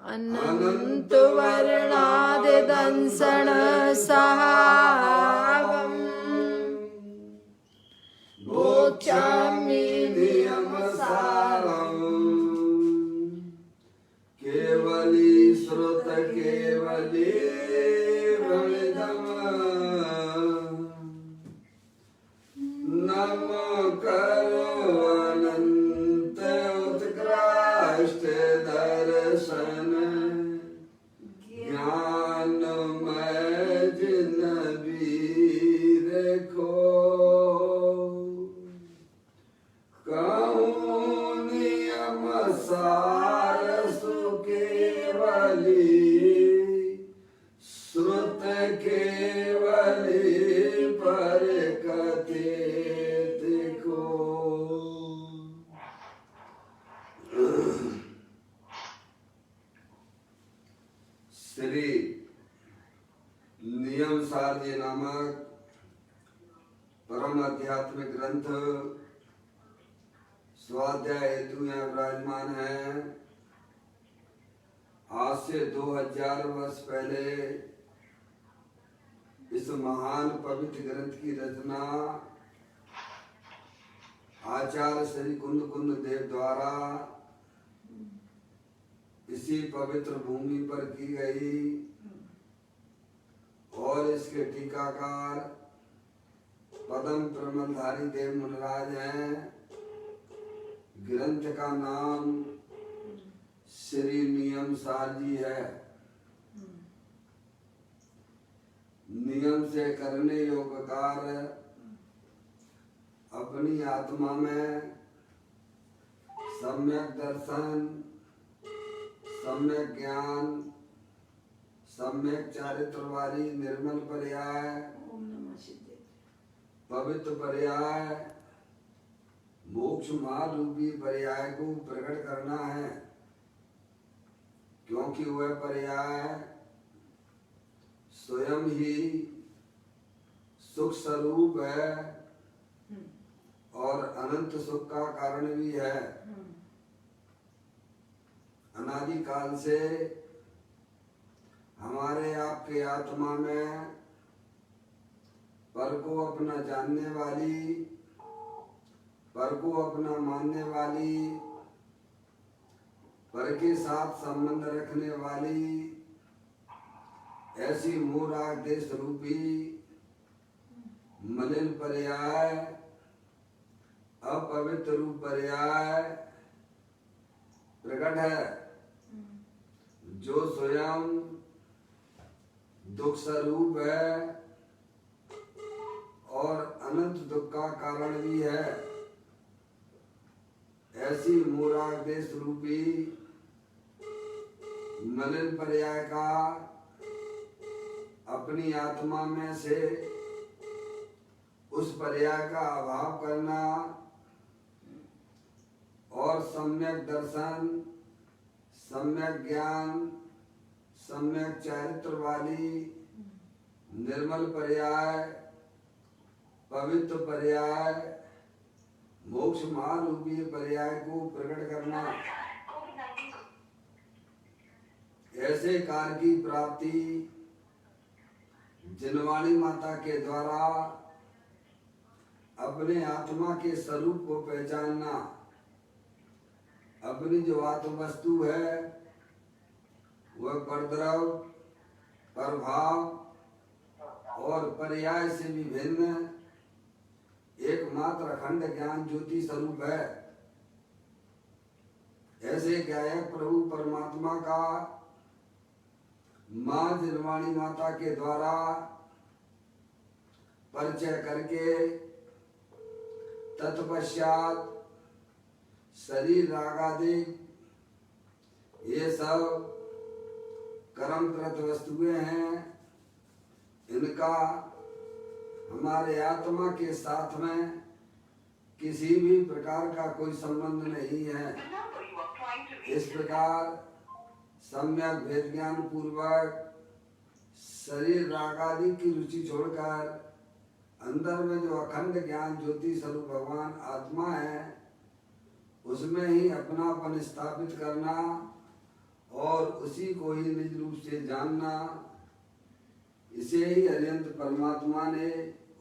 अनन्तवर्णादिदंसन सहावम् भोक्ष्यामि नियमसारम् केवली श्रुत केवली वृणितम् नम करो अनंत उत्कृष्ट दर्शन ज्ञानमय जिन वीर को कहूँ नियम सार सुकेवली श्रुत केवली पर कथित को। श्री नियम सार जी नामक परम आध्यात्मिक ग्रंथ स्वाध्याय हेतु यहाँ विराजमान है। आज से 2000 वर्ष पहले इस महान पवित्र ग्रंथ की रचना आचार्य श्री कुंद कुंद देव द्वारा इसी पवित्र भूमि पर की गई और इसके टीकाकार पद्म प्रमलधारी देव मुनिराज हैं। ग्रंथ का नाम श्री नियम सार जी है। नियम से करने योग्य कार्य अपनी आत्मा में सम्यक दर्शन, सम्यक ज्ञान, सम्यक चारित्र वाली निर्मल पर्याय, पवित्र पर्याय, मोक्ष मार्ग रूपी पर्याय को प्रकट करना है, क्योंकि वह पर्याय स्वयं ही सुख स्वरूप है और अनंत सुख का कारण भी है। अनादि काल से हमारे आपके आत्मा में पर को अपना जानने वाली, पर को अपना मानने वाली, पर के साथ संबंध रखने वाली ऐसी मूराग देश रूपी मलिन पर्याय, अपवित्र रूप पर्याय प्रकट है, जो स्वयं दुख स्वरूप है और अनंत दुख का कारण भी है। ऐसी मूराग देश रूपी मलिन पर्याय का अपनी आत्मा में से उस पर्याय का अभाव करना और सम्यक दर्शन, सम्यक ज्ञान, सम्यक चारित्र वाली निर्मल पर्याय, पवित्र पर्याय, मोक्ष मार्ग रूपी पर्याय को प्रकट करना। ऐसे कार्य की प्राप्ति जिनवाणी माता के द्वारा अपने आत्मा के स्वरूप को पहचानना, अपनी जो आत्म वस्तु है वह परद्रव, प्रभाव और पर्याय से विभिन्न एकमात्र अखंड ज्ञान ज्योति स्वरूप है। ऐसे गायक प्रभु परमात्मा का माँ जिनवाणी माता के द्वारा परिचय करके तत्पश्चात शरीर रागादि ये सब कर्मकृत वस्तुएं हैं, इनका हमारे आत्मा के साथ में किसी भी प्रकार का कोई संबंध नहीं है। इस प्रकार सम्यक भेद ज्ञान पूर्वक शरीर रागादि की रुचि छोड़कर अंदर में जो अखंड ज्ञान ज्योति स्वरूप भगवान आत्मा है उसमें ही अपनापन स्थापित करना और उसी को ही निज रूप से जानना, इसे ही अरिहंत परमात्मा ने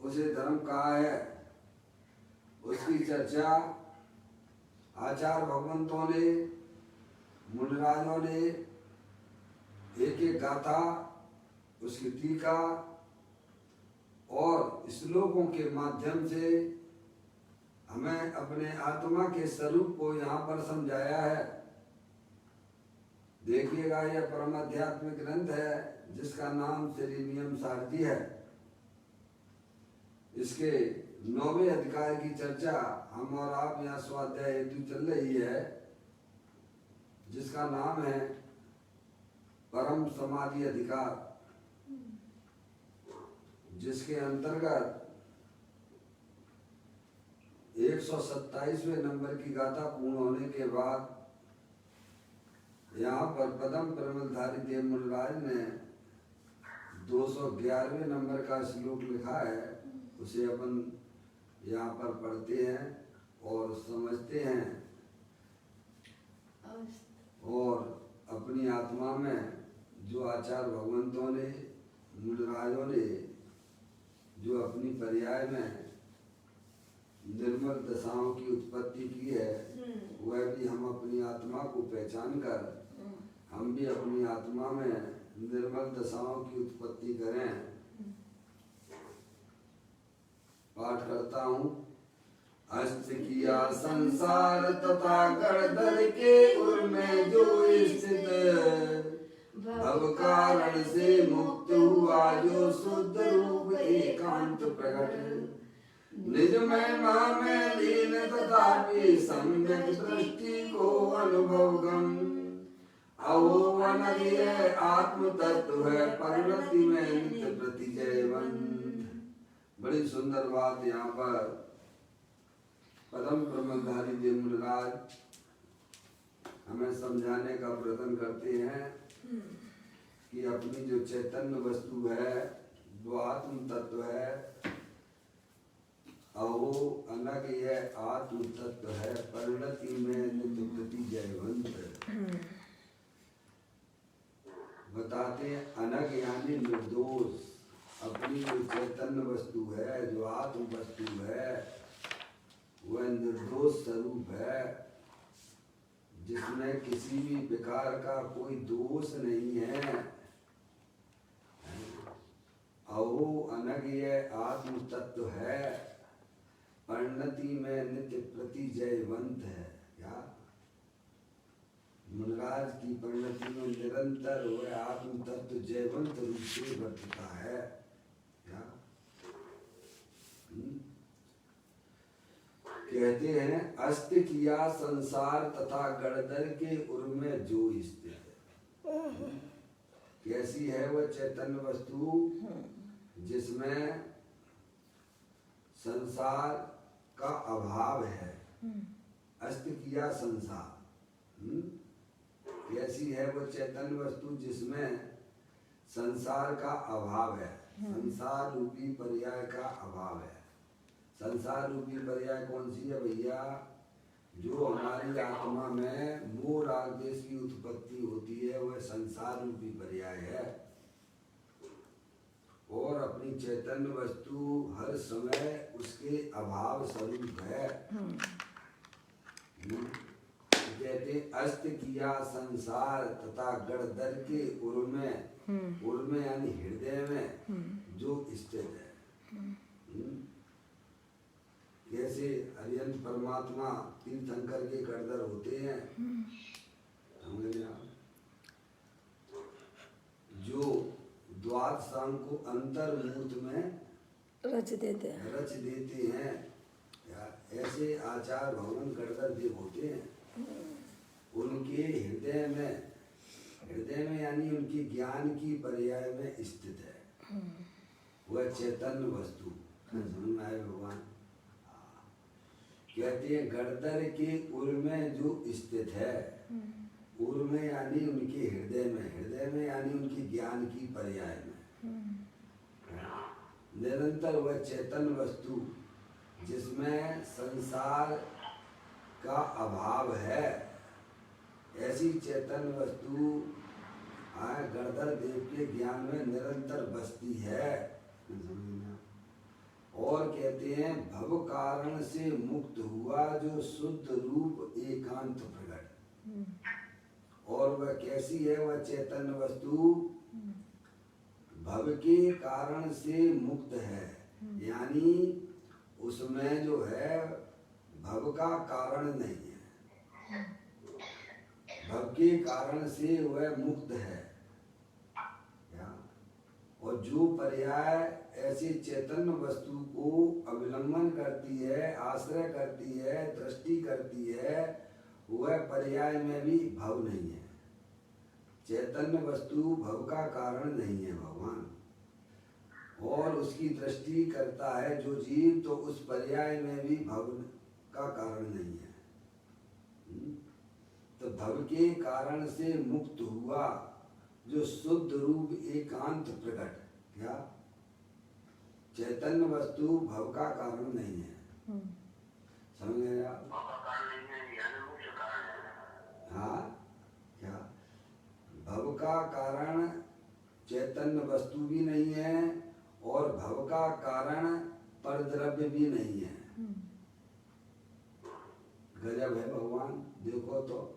उसे धर्म कहा है। उसकी चर्चा आचार्य भगवंतों ने, मुनिराजों ने एक एक गाथा, उसकी टीका और श्लोकों के माध्यम से हमें अपने आत्मा के स्वरूप को यहाँ पर समझाया है। देखिएगा, यह परम आध्यात्मिक ग्रंथ है जिसका नाम श्री नियम सारथी है। इसके 9वें अधिकार की चर्चा हम और आप यहाँ स्वाध्याय हेतु चल रही है, जिसका नाम है परम समाधि अधिकार, जिसके अंतर्गत 127वें नंबर की गाथा पूर्ण होने के बाद यहाँ पर पदम प्रमलधारी देव मुनिराज ने 211वें नंबर का श्लोक लिखा है। उसे अपन यहाँ पर पढ़ते हैं और समझते हैं और अपनी आत्मा में जो आचार्य भगवंतों ने, मुनिराजों ने जो अपनी पर्याय में निर्मल दशाओं की उत्पत्ति की है, वह भी हम अपनी आत्मा को पहचान कर हम भी अपनी आत्मा में निर्मल दशाओं की उत्पत्ति करें। पाठ करता हूँ। अस्त किया संसार तथा गणधर के उर में जो स्थित, भव कारण से मुक्त हुआ जो शुद्ध रूप एकांत प्रकट, निज महिमा में लीन तथापि सम्यक दृष्टि को अनुभव गम, अहो अनर्य आत्म तत्व है परिणति में नित्य प्रति जयवंत। बड़ी सुंदर बात यहाँ पर परम ब्रह्मधारी देव मुनिराज हमें समझाने का प्रयत्न करते हैं कि अपनी जो चैतन्य वस्तु है, वो आत्म तत्व है, अहो अनर्य आत्म तत्व है परिणति में नित्य प्रति जयवंत। बताते हैं अनग यानी निर्दोष। अपनी जो चैतन्य वस्तु है, जो आत्म वस्तु है, वह निर्दोष स्वरूप है, जिसमें किसी भी प्रकार का कोई दोष नहीं है। अहो अनग्य आत्म तत्व है, परिणति में नित्य प्रति जयवंत है। क्या मुनिराज की परिणति में निरंतर वह आत्म तत्व जयवंत रूप से वर्तता है। क्या कहते हैं, अस्त किया संसार तथा गणधर के उर में जो स्थित है। कैसी है वह चैतन्य वस्तु जिसमें संसार का अभाव है। अस्त किया संसार, कैसी है वह चैतन्य वस्तु जिसमें संसार का अभाव है। संसार रूपी पर्याय का अभाव है। संसार रूपी पर्याय कौन सी है भैया? जो हमारी आत्मा में मोह राग देश की उत्पत्ति होती है, वह संसार रूपी पर्याय है। और अपनी चैतन्य वस्तु हर समय उसके अभाव स्वरूप है। कहते अस्त किया संसार तथा गणधर के उर में यानी हृदय में जो स्थित है। कैसे अरिहंत परमात्मा तीर्थंकर के गणधर होते हैं, जो द्वादशांग को अंतर्मूर्त में रच देते हैं। ऐसे आचार्य भगवान गणधर देव होते हैं। उनके हृदय में यानी उनकी ज्ञान की पर्याय में स्थित है वह चैतन्य वस्तु। समझ में आए भगवान? कहते हैं गणधर के उर में जो स्थित है, उर में यानी उनके हृदय में यानी उनकी ज्ञान की पर्याय में निरंतर वह चैतन्य वस्तु जिसमें संसार का अभाव है, ऐसी चैतन्य वस्तु गणधर देव के ज्ञान में निरंतर बसती है। और कहते हैं भव कारण से मुक्त हुआ जो शुद्ध रूप एकांत प्रकट। और वह कैसी है वह चैतन्य वस्तु? भव के कारण से मुक्त है, यानी उसमें जो है भव का कारण नहीं है, भव के कारण से वह मुक्त है। और जो पर्याय ऐसी चैतन्य वस्तु को अवलंबन करती है, आश्रय करती है, दृष्टि करती है, वह पर्याय में भी भव नहीं है। चैतन्य वस्तु भव का कारण नहीं है भगवान। और उसकी दृष्टि करता है जो जीव, तो उस पर्याय में भी भव का कारण नहीं है। तो भव के कारण से मुक्त हुआ जो शुद्ध रूप एकांत प्रकट। क्या? चैतन्य वस्तु भव का कारण नहीं है। समझ गए आप? हाँ, क्या भव का कारण चैतन्य वस्तु भी नहीं है और भव का कारण परद्रव्य भी नहीं है। गजब है भगवान। देखो तो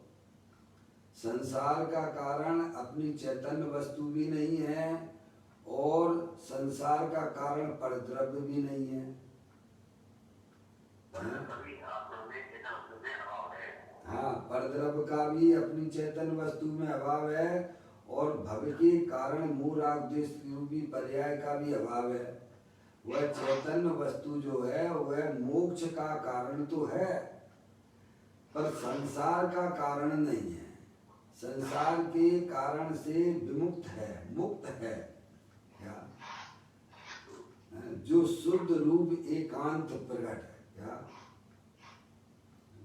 संसार का कारण अपनी चैतन्य वस्तु भी नहीं है और संसार का कारण परद्रव्य भी नहीं है। हाँ, परद्रव्य का भी अपनी चैतन्य वस्तु में अभाव है और भव के कारण मूलापदेश रूपी पर्याय का भी अभाव है। वह चैतन्य वस्तु जो है वह मोक्ष का कारण तो है पर संसार का कारण नहीं है। संसार के कारण से विमुक्त है, मुक्त है। क्या? जो शुद्ध रूप एकांत प्रकट है। क्या?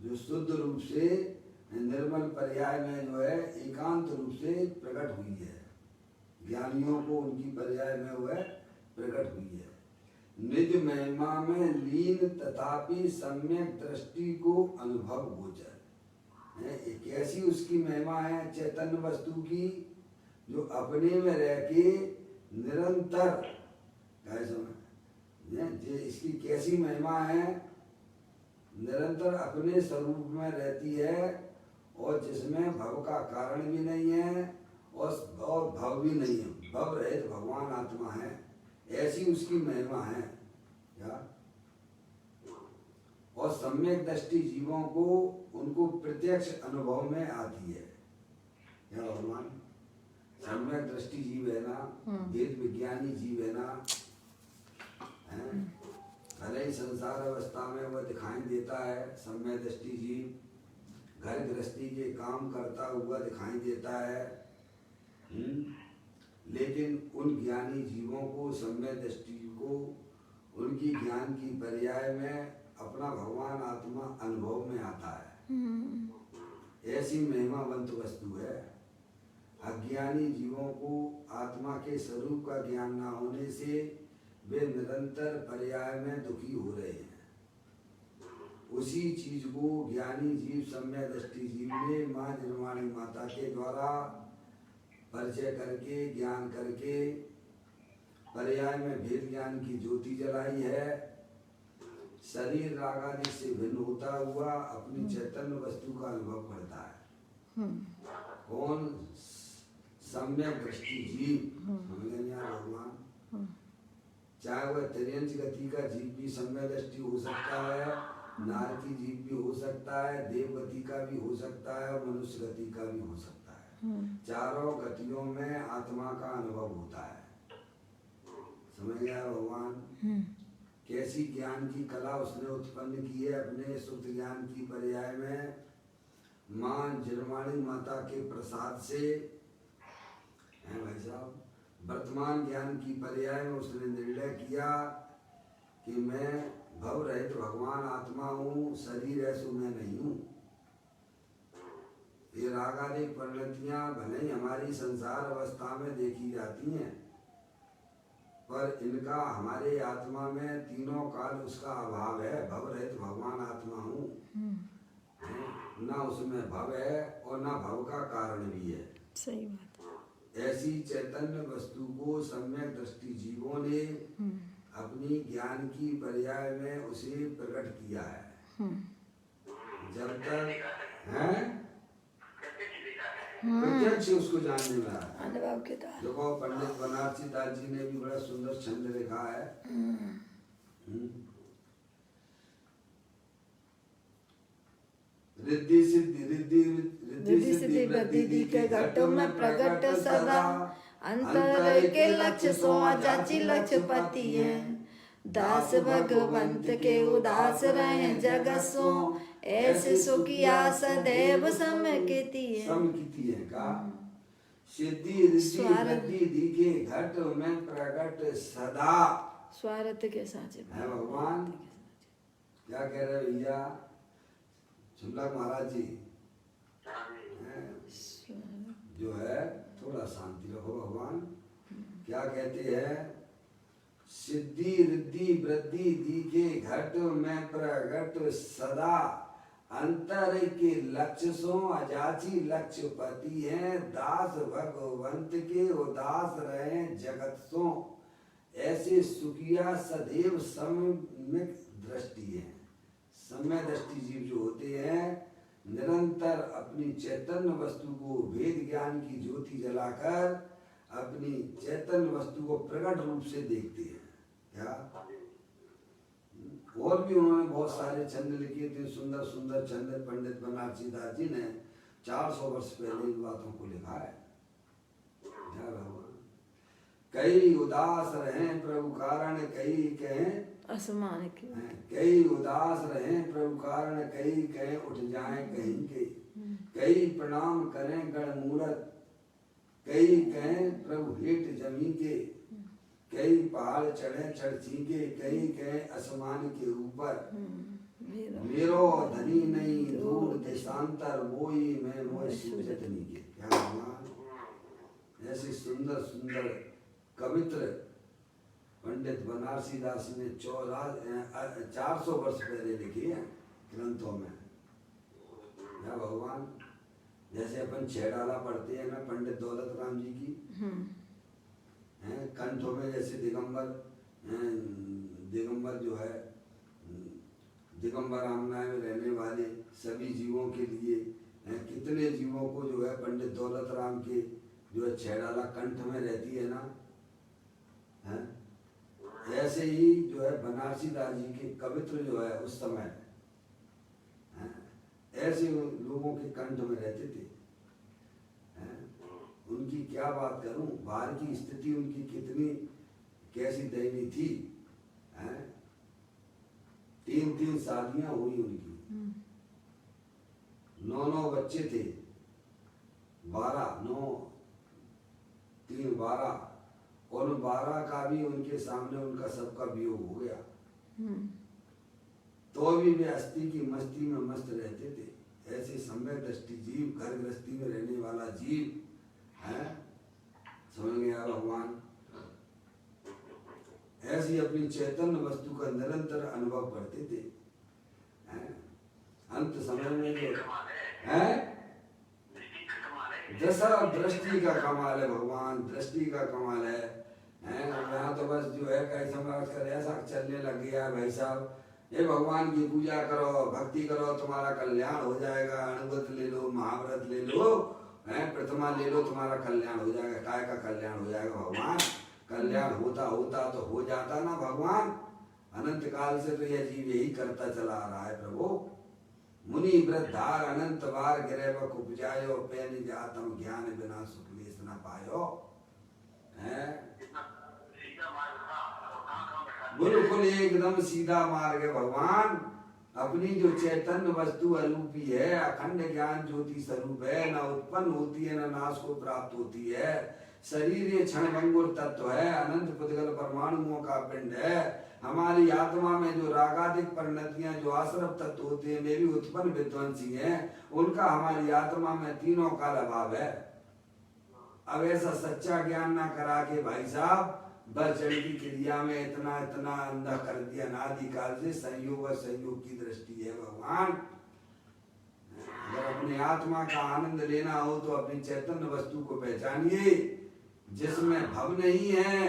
जो शुद्ध रूप से निर्मल पर्याय में जो है एकांत रूप से प्रकट हुई है, ज्ञानियों को उनकी पर्याय में वह प्रकट हुई है। निज महिमा में लीन तथापि सम्यक दृष्टि को अनुभव गोचर। कैसी उसकी महिमा है चैतन्य वस्तु की, जो अपने में रह के निरंतर, इसकी कैसी महिमा है, निरंतर अपने स्वरूप में रहती है और जिसमें भव का कारण भी नहीं है और भव भी नहीं है, भव रहित भगवान आत्मा है, ऐसी उसकी महिमा है। क्या? और सम्यक दृष्टि जीवों को उनको प्रत्यक्ष अनुभव में आती है। क्या भगवान सम्यक दृष्टि जीव है ना, वेद विज्ञानी जीव है ना, भले ही संसार अवस्था में वह दिखाई देता है सम्यक दृष्टि जीव, घर गृहस्थी के काम करता हुआ दिखाई देता है, लेकिन उन ज्ञानी जीवों को सम्यक दृष्टि को उनकी ज्ञान की पर्याय में अपना भगवान आत्मा अनुभव में आता है। ऐसी महिमावंत वस्तु है। अज्ञानी जीवों को आत्मा के स्वरूप का ज्ञान न होने से वे निरंतर पर्याय में दुखी हो रहे हैं। उसी चीज को ज्ञानी जीव सम्यक दृष्टि जीव ने माँ निर्वाणी माता के द्वारा परिचय करके ज्ञान करके पर्याय में भेद ज्ञान की ज्योति जलाई है। शरीर राग आदि से भिन्न होता हुआ अपनी चैतन्य वस्तु का अनुभव करता है। कौन? सम्यक दृष्टि जीव। भगवान चाहे वह त्रियंच गति का जीव भी सम्यक दृष्टि हो सकता है, नारकी जीव भी हो सकता है, देव गति का भी हो सकता है और मनुष्य गति का भी हो सकता है। चारों गतियों में आत्मा का अनुभव होता है। समझ गया भगवान? कैसी ज्ञान की कला उसने उत्पन्न की है अपने शुद्ध ज्ञान की पर्याय में। माँ निर्वाणी माता के प्रसाद से है भाई साहब, वर्तमान ज्ञान की पर्याय में उसने निर्णय किया कि मैं भव रहित भगवान आत्मा हूँ, शरीर ऐसो मैं नहीं हूँ। ये रागादिक परिणतियाँ भले ही हमारी संसार अवस्था में देखी जाती हैं पर इनका हमारे आत्मा में तीनों काल उसका अभाव है। भव रहित भगवान आत्मा हूँ। ना उसमें भव है और ना भव का कारण भी है। सही बात। ऐसी चैतन्य वस्तु को सम्यक दृष्टि जीवों ने अपनी ज्ञान की पर्याय में उसे प्रकट किया है। जब तक है प्रत्यक्ष उसको जानने में आया। अनुभव के द्वारा। देखो पंडित बनारसी दास जी ने भी बड़ा सुंदर छंद लिखा है। रिद्धि सिद्धि वृद्धि के घटों में प्रकट सदा, अंतर के लक्ष्य सो जाची लक्ष्य पति है। दास भगवंत के उदास रहे जगत सो, ऐसे सुखिया सदैव समकिति है। समकिति है का सिद्धि रिद्धि दिखे घट में प्रकट सदा। स्वार्थ के साचे है भगवान। क्या कह रहे भैया सुमलक महाराज जी? जो है थोड़ा शांति रखो भगवान। क्या कहते हैं? सिद्धि रिद्धि वृद्धि दिखे घट में प्रगट सदा, अंतर के लक्ष्य सो अजाची लक्ष्य पति है। दास भगवंत के उदास रहे जगत सो, ऐसे सुखिया सदैव सम्यक दृष्टि है। सम्य दृष्टि जीव जो होते हैं निरंतर अपनी चैतन्य वस्तु को वेद ज्ञान की ज्योति जलाकर अपनी चैतन्य वस्तु को प्रकट रूप से देखते हैं। क्या और भी उन्होंने बहुत सारे छंद लिखे थे, सुंदर सुंदर छंद। पंडित बनारसी दास जी ने 400 वर्ष पहले इन बातों को लिखा है। क्या भगवान कई उदास रहे प्रभु कारण कई कहें असमान के, कई उदास रहे प्रभु कारण कई कहें उठ जाएं कहीं के, कई प्रणाम करें गण मूरत कई कहें प्रभु हेठ जमी के, कई पहाड़ चढ़े चढ़ चीके कई कहें आसमान के ऊपर। मेरो धनी नहीं दूर देशांतर मोई मैं मोय सूझतनी के। क्या भगवान ऐसे सुंदर सुंदर कवित्र पंडित बनारसी दास ने 400 वर्ष पहले लिखे हैं ग्रंथों में। क्या भगवान जैसे अपन छेड़ाला पढ़ते हैं ना पंडित दौलत राम जी की, हैं कंठों में जैसे दिगंबर जो है दिगंबर रामनाय में रहने वाले सभी जीवों के लिए कितने जीवों को जो है पंडित दौलत राम के जो है छेड़ाला कंठ में रहती है ना, है ऐसे ही जो है बनारसी दास जी के कवित्र जो है उस समय ऐसे लोगों के कंठ में रहते थे। उनकी क्या बात करूं, बाहर की स्थिति उनकी कितनी कैसी दयनीय थी। 3 शादियां हुई उनकी, 9 बच्चे थे, 12 और 12 का भी उनके सामने उनका सबका वियोग हो गया। तो भी वे अस्थि की मस्ती में मस्त रहते थे। ऐसे सम्यक दृष्टि जीव, घर गृहस्थी में रहने वाला जीव है, समझ गया भगवान। ऐसी अपनी चैतन्य वस्तु का निरंतर अनुभव करते थे। अंत समय में जो है दृष्टि का कमाल है भगवान, दृष्टि का कमाल है। यहाँ तो बस जो है कई समाज कर ऐसा चलने लग गया भाई साहब, ये भगवान की पूजा करो, भक्ति करो, तुम्हारा कल्याण हो जाएगा। अणुव्रत ले लो, महाव्रत ले लो, प्रतिमा ले लो, तुम्हारा कल्याण हो जाएगा। काय का कल्याण हो जाएगा भगवान? कल्याण होता तो हो जाता ना भगवान। अनंत काल से तो यह जीव यही करता चला आ रहा है प्रभु। मुनि वृद्धार अनंत बार गिरे व उपजायो, पैनी जातम ज्ञान बिना सुख लेस न पायो। बिल्कुल एकदम सीधा मार्ग है भगवान। अपनी जो चैतन्य वस्तु अलूपी है, अखंड ज्ञान ज्योति स्वरूप है, न उत्पन्न होती है न नाश को प्राप्त होती है। शरीर ये क्षण भंगुर तत्व है, अनंत पुद्गल परमाणुओं का पिंड है। हमारी आत्मा में जो रागादिक परिणतियां जो आश्रव तत्व होते हैं वे भी उत्पन्न विध्वंसी हैं, उनका हमारी आत्मा में तीनों काल अभाव है। अब ऐसा सच्चा ज्ञान ना करा के भाई साहब बस जड़ की क्रिया में इतना इतना अंधा कर दिया। अनादि काल से संयोग और संयोग की दृष्टि है भगवान। अगर अपने आत्मा का आनंद लेना हो तो अपनी चैतन्य वस्तु को पहचानिए जिसमें भव नहीं है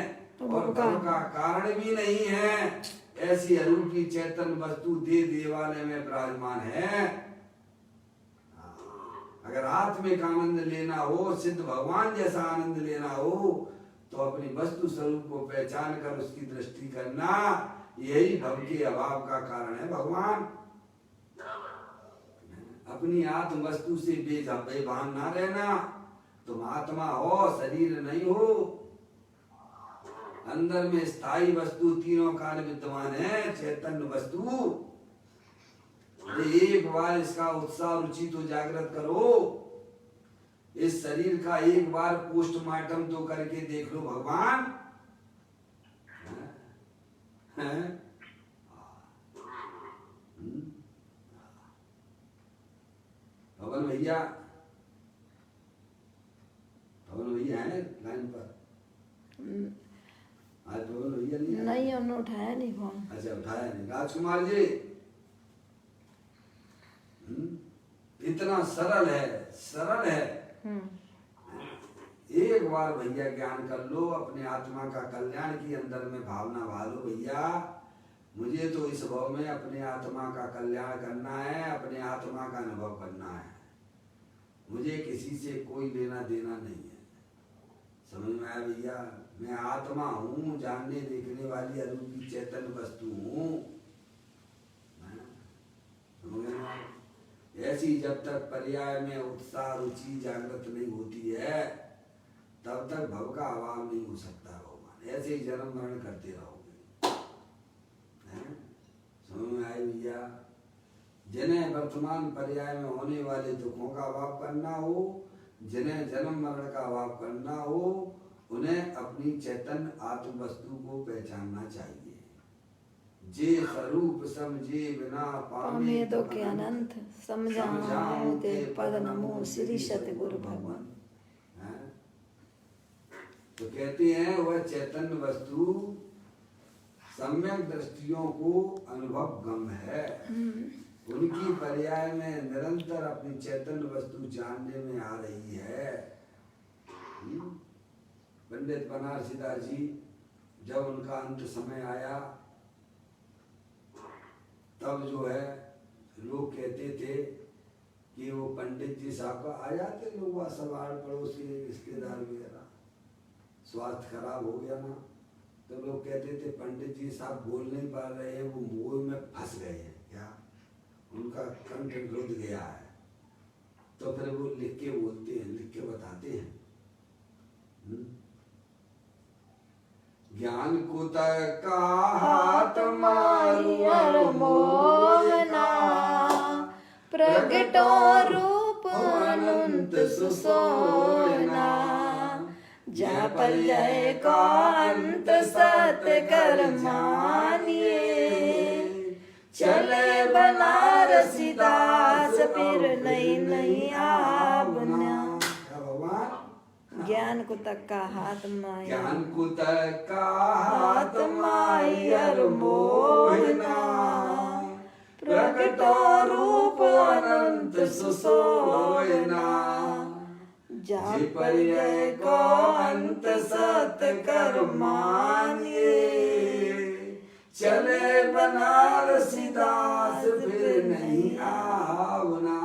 और भव का कारण भी नहीं है। ऐसी अरूपी चैतन्य वस्तु दे देवालय में विराजमान है। अगर आत्मिक आनंद लेना हो, सिद्ध भगवान जैसा आनंद लेना हो तो अपनी वस्तु स्वरूप को पहचान कर उसकी दृष्टि करना, यही भव के अभाव का कारण है। भगवान अपनी आत्म वस्तु से बेभान ना रहना। तुम आत्मा हो, शरीर नहीं हो। अंदर में स्थायी वस्तु तीनों काल विद्यमान है, चैतन्य वस्तु। एक बार इसका उत्साह रुचि तो जागृत करो। इस शरीर का एक बार पोस्टमार्टम तो करके देख लो भगवान। पवन भैया, पवन भैया है लाइन पर? आज पवन भैया नहीं? नहीं, उन्होंने उठाया नहीं फोन। अच्छा, उठाया नहीं। राजकुमार जी, इतना सरल है, सरल है। एक बार भैया ज्ञान कर लो, अपने आत्मा का कल्याण की अंदर में भावना भालो। भैया मुझे तो इस भाव में अपने आत्मा का कल्याण करना है, अपने आत्मा का अनुभव करना है। मुझे किसी से कोई लेना देना नहीं है। समझ में आया भैया? मैं आत्मा हूँ, जानने देखने वाली अरूपी चैतन्य वस्तु हूँ। ऐसी जब तक पर्याय में उत्साह रुचि जागृत नहीं होती है तब तक भव का अभाव नहीं हो सकता। भगवान ऐसे ही जन्म मरण करते रहोगे। समझ में आए भैया? जिन्हें वर्तमान पर्याय में होने वाले दुखों का अभाव करना हो, जिन्हें जन्म मरण का अभाव करना हो, उन्हें अपनी चैतन्य आत्म वस्तु को पहचानना चाहिए। जे स्वरूप समझे बिना पामे दुख अनंत, समझाओ ते पद नमो श्री सतगुरु भगवान। तो कहते हैं वह चैतन्य वस्तु सम्यक दृष्टियों को अनुभव गम है। उनकी पर्याय में निरंतर अपनी चैतन्य वस्तु जानने में आ रही है। पंडित बनारसी दास जी जब उनका अंत समय आया तब जो है लोग कहते थे कि वो पंडित जी साहब का आ जाते लोग, वह सवार पड़ोसी रिश्तेदार वगैरह, स्वास्थ्य खराब हो गया ना, तो लोग कहते थे पंडित जी साहब बोल नहीं पा रहे हैं, वो मोह में फंस गए हैं, क्या उनका कंठ रुध गया है। तो फिर वो लिख के बोलते हैं, लिख के बताते हैं। ज्ञान को का हाथ मायर मोहना, प्रगटो रूप अनंत सुसोना, जा पर जय को अंत सत कर मानिए, चले बनारसी दास फिर नहीं नहीं आवना। ज्ञान को तक का हाथ माया, ज्ञान को तक का हाथ मायर मोहना, प्रगटो रूप अनंत सुसोना, जा पर्याय को अंत सत कर मानिए, चले बनारसी दास फिर नहीं आवना।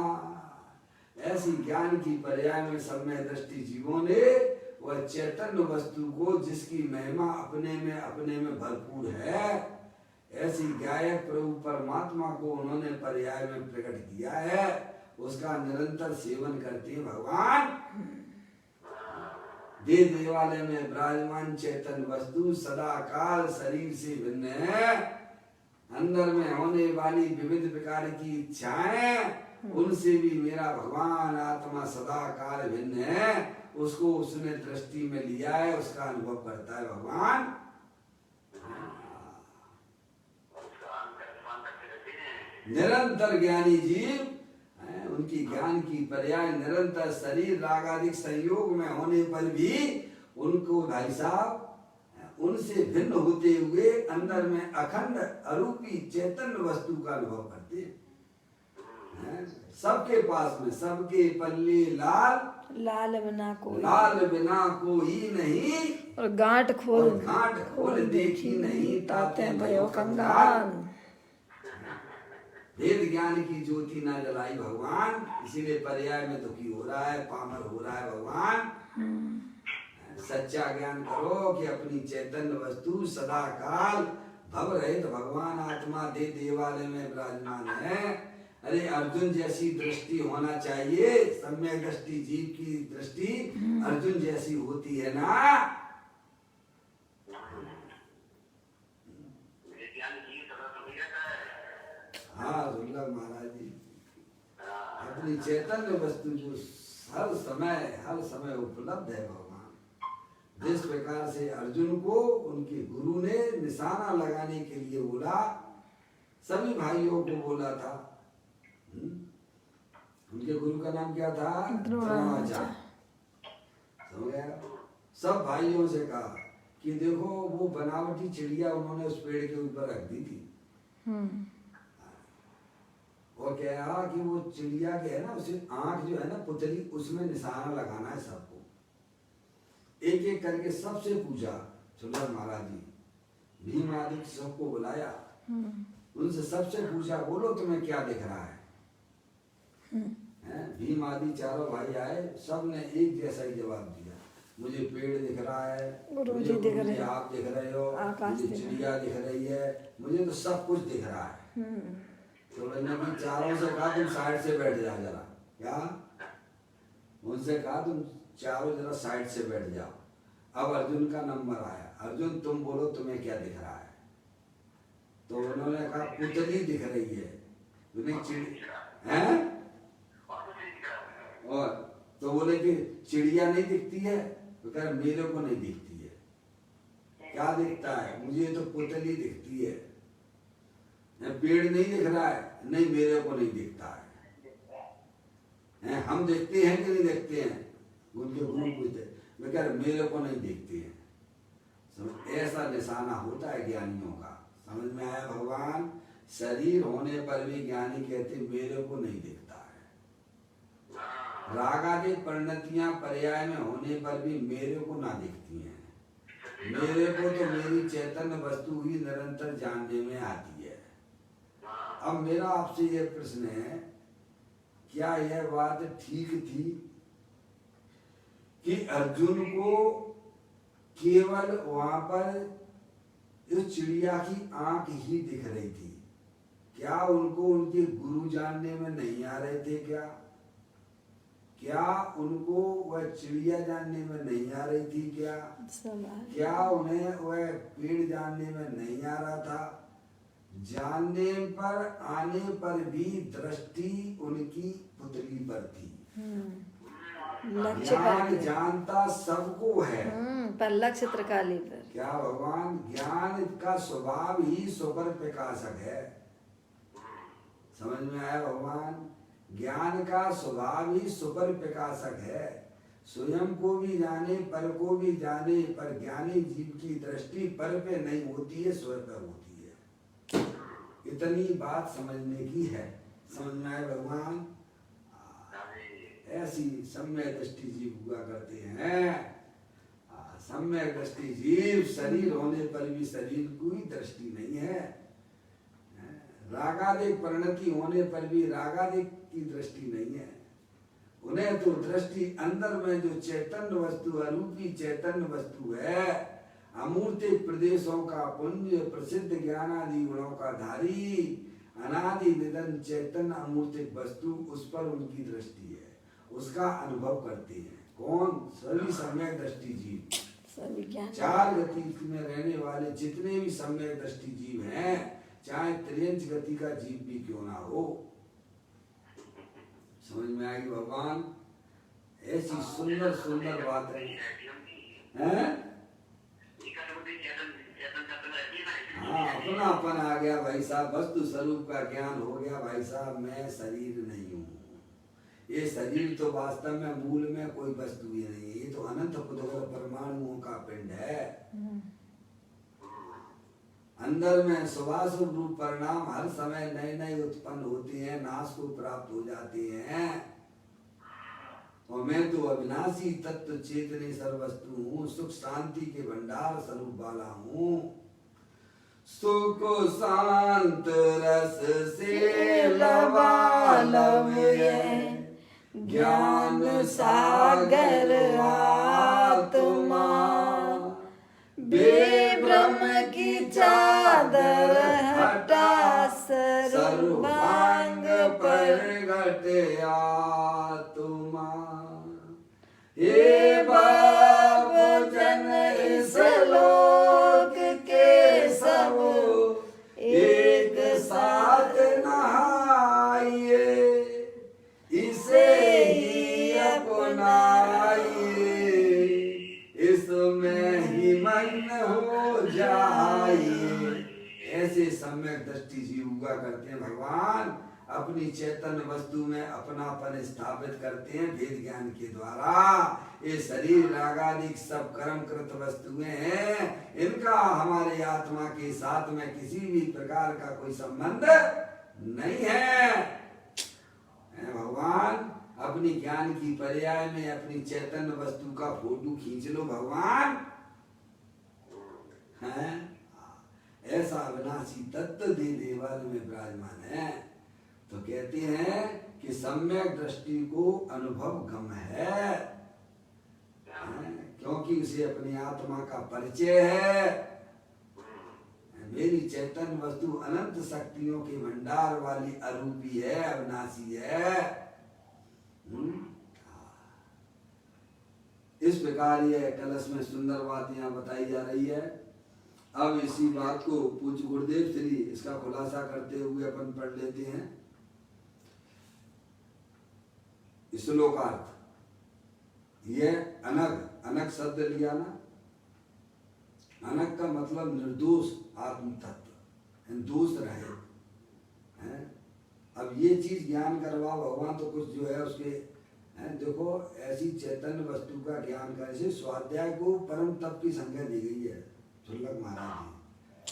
ऐसी ज्ञान की पर्याय में समय दृष्टि जीवों ने वह चैतन्य वस्तु को जिसकी महिमा अपने में भरपूर है, ऐसी गायक प्रभु परमात्मा को उन्होंने पर्याय में प्रकट किया है, उसका निरंतर सेवन करते हैं भगवान। दे देवालय में विराजमान चैतन्य वस्तु सदा काल शरीर से भिन्न है। अंदर में होने वाली विविध प्रकार की इच्छाएं, उनसे भी मेरा भगवान आत्मा सदा काल भिन्न है। उसको उसने दृष्टि में लिया है, उसका अनुभव करता है भगवान। निरंतर ज्ञानी जीव उनकी ज्ञान की पर्याय निरंतर शरीर रागादिक संयोग में होने पर भी उनको भाई साहब उनसे भिन्न होते हुए अंदर में अखंड अरूपी चैतन्य वस्तु का अनुभव करते हैं। सबके पास में, सबके पल्ले लाल, लाल बिना कोई, लाल बिना कोई नहीं, और गांठ खोल, और गांठ खोल देखी नहीं, ताते भयो कंगाल। वेद ज्ञान की ज्योति ना जलाई भगवान, इसीलिए पर्याय में दुखी हो रहा है, पामर हो रहा है भगवान। सच्चा ज्ञान करो कि अपनी चैतन्य वस्तु सदा काल भव रहित भगवान आत्मा दे देवालय में विराजमान है। अरे अर्जुन जैसी दृष्टि होना चाहिए, सम्यक दृष्टि, जीव की दृष्टि अर्जुन जैसी होती है ना। हाँ दुर्लभ महाराज जी, अपनी चैतन्य वस्तु जो हर समय उपलब्ध है भगवान। जिस प्रकार से अर्जुन को उनके गुरु ने निशाना लगाने के लिए बोला, सभी भाइयों को बोला था। उनके गुरु का नाम क्या था? द्रोणाचार्य। समझ गया? सब भाइयों से कहा कि देखो वो बनावटी चिड़िया उन्होंने उस पेड़ के ऊपर रख दी थी। और कहा कि वो चिड़िया के है ना, उसे आंख जो है ना पुतली, उसमें निशाना लगाना है सबको। एक एक करके सबसे पूछा, सुंदर महाराज जी भीम आदि सबको बुलाया, उनसे सबसे पूछा बोलो तुम्हें क्या दिख रहा है? भीम आदि चारों भाई आए, सब ने एक जैसा ही जवाब दिया, मुझे पेड़ दिख रहा है, मुझे दिख रहे, आप दिख रहे हो, मुझे चिड़िया दिख रही है, मुझे तो सब कुछ दिख रहा है। तो मैंने चारों से कहा तुम साइड से बैठ जा जरा। क्या? उनसे कहा तुम चारों जरा साइड से बैठ जाओ। अब अर्जुन का नंबर आया, अर्जुन तुम बोलो तुम्हें क्या दिख रहा है? तो उन्होंने कहा पुतली दिख रही है, हैं? और तो बोले कि चिड़िया नहीं दिखती है, तो कह रहे मेरे को नहीं दिखती है। क्या दिखता है? मुझे तो पुतली दिखती है। पेड़ नहीं दिख रहा है? नहीं मेरे को नहीं दिखता है। हम देखते हैं कि नहीं देखते हैं? उनके गुरु पूछते, मैं कह रहा मेरे को नहीं दिखती है। समझ, ऐसा निशाना होता है ज्ञानियों का। समझ में आया भगवान? शरीर होने पर भी ज्ञानी कहते मेरे को नहीं दिखता है। रागादि परिणतियां पर्याय में होने पर भी मेरे को ना दिखती हैं। मेरे को तो मेरी चैतन्य वस्तु ही निरंतर जानने में आती है। अब मेरा आपसे यह प्रश्न है, क्या यह बात ठीक थी कि अर्जुन को केवल वहां पर इस चिड़िया की आंख ही दिख रही थी? क्या उनको उनके गुरु जानने में नहीं आ रहे थे? क्या उनको वह चिड़िया जानने में नहीं आ रही थी? क्या उन्हें वह पेड़ जानने में नहीं आ रहा था? जानने पर आने पर भी दृष्टि उनकी पुतली पर थी। ज्ञान जानता सबको है, पर लक्ष्य त्रिकाली पर। क्या भगवान? ज्ञान का स्वभाव ही सुपर प्रकाशक है। समझ में आया भगवान? ज्ञान का स्वभाव ही सुपर प्रकाशक है। स्वयं को भी जाने, पर को भी जाने, पर ज्ञानी जीव की दृष्टि पर पे नहीं होती है, स्वयं पर होती है। इतनी बात समझने की है। समझ में आए भगवान? ऐसी सम्यक दृष्टि जीव हुआ करते हैं। सम्यक दृष्टि जीव, शरीर होने पर भी शरीर की दृष्टि नहीं है। रागादिक परिणति होने पर भी रागादिक की दृष्टि नहीं है। उन्हें तो दृष्टि अंदर में जो चैतन्य वस्तु, अरूपी चैतन्य वस्तु है, अमूर्तिक प्रदेशों का पुंज, प्रसिद्ध ज्ञानादि गुणों का धारी, अनादि निधन चैतन्य अमूर्तिक वस्तु, उस पर उनकी दृष्टि है, उसका अनुभव करते हैं। कौन? सभी सम्यक दृष्टि जीव। चार गति में रहने वाले जितने भी सम्यक दृष्टि जीव हैं, चाहे त्रियंच गति का जीव भी क्यों ना हो। समझ में आएगी भगवान? ऐसी सुंदर सुंदर बातें हैं। हाँ, अपनापन आ गया भाई साहब, वस्तु स्वरूप का ज्ञान हो गया भाई साहब। मैं शरीर नहीं हूँ, ये शरीर तो वास्तव में मूल में कोई वस्तु ही नहीं है। ये तो अनंत पुत्र परमाणुओं का पिंड है। अंदर में शुभाशुभ रूप परिणाम हर समय नए नए उत्पन्न होते हैं, नाश को प्राप्त हो जाते हैं। और मैं तो अविनाशी तत्व चेतने सर्वस्तु हूँ, सुख शांति के भंडार स्वरूप वाला हूँ। सुख शांत रस से लबालब ज्ञान सागर आत्मा, बेब्रह्म की चादर हटा सर्वांग पर प्रगट आत्मा। हे बाप जन इस लोक के सब एक साथ नहाइए, इसे ही अपनाइए, इसमें ही मग्न हो जाइए। ऐसे सम्यक दृष्टि जीव हुआ करते हैं भगवान, अपनी चैतन्य वस्तु में अपनापन स्थापित करते हैं भेद ज्ञान के द्वारा। ये शरीर रागादिक सब कर्म कृत वस्तुएं हैं, इनका हमारे आत्मा के साथ में किसी भी प्रकार का कोई संबंध नहीं है। भगवान अपनी ज्ञान की पर्याय में अपनी चैतन्य वस्तु का फोटो खींच लो भगवान, है ऐसा अविनाशी तत्व दे देवाल में विराजमान है। तो कहते हैं कि सम्यक दृष्टि को अनुभव गम है, क्योंकि उसे अपनी आत्मा का परिचय है। मेरी चैतन्य वस्तु अनंत शक्तियों के भंडार वाली अरूपी है, अविनाशी है। इस प्रकार ये कलश में सुंदर बात यहाँ बताई जा रही है। अब इसी बात को पूज्य गुरुदेव श्री इसका खुलासा करते हुए अपन पढ़ लेते हैं। श्लोकार्थ ये अनग, अनग शब्द लिया ना, अनग का मतलब निर्दोष आत्म तत्व, दोष रहे हैं। अब ये चीज ज्ञान करवा भगवान तो कुछ जो है उसके देखो ऐसी चैतन्य वस्तु का ज्ञान करने से स्वाध्याय को परम तप की संज्ञा दी गई है। सुल्लक महाराज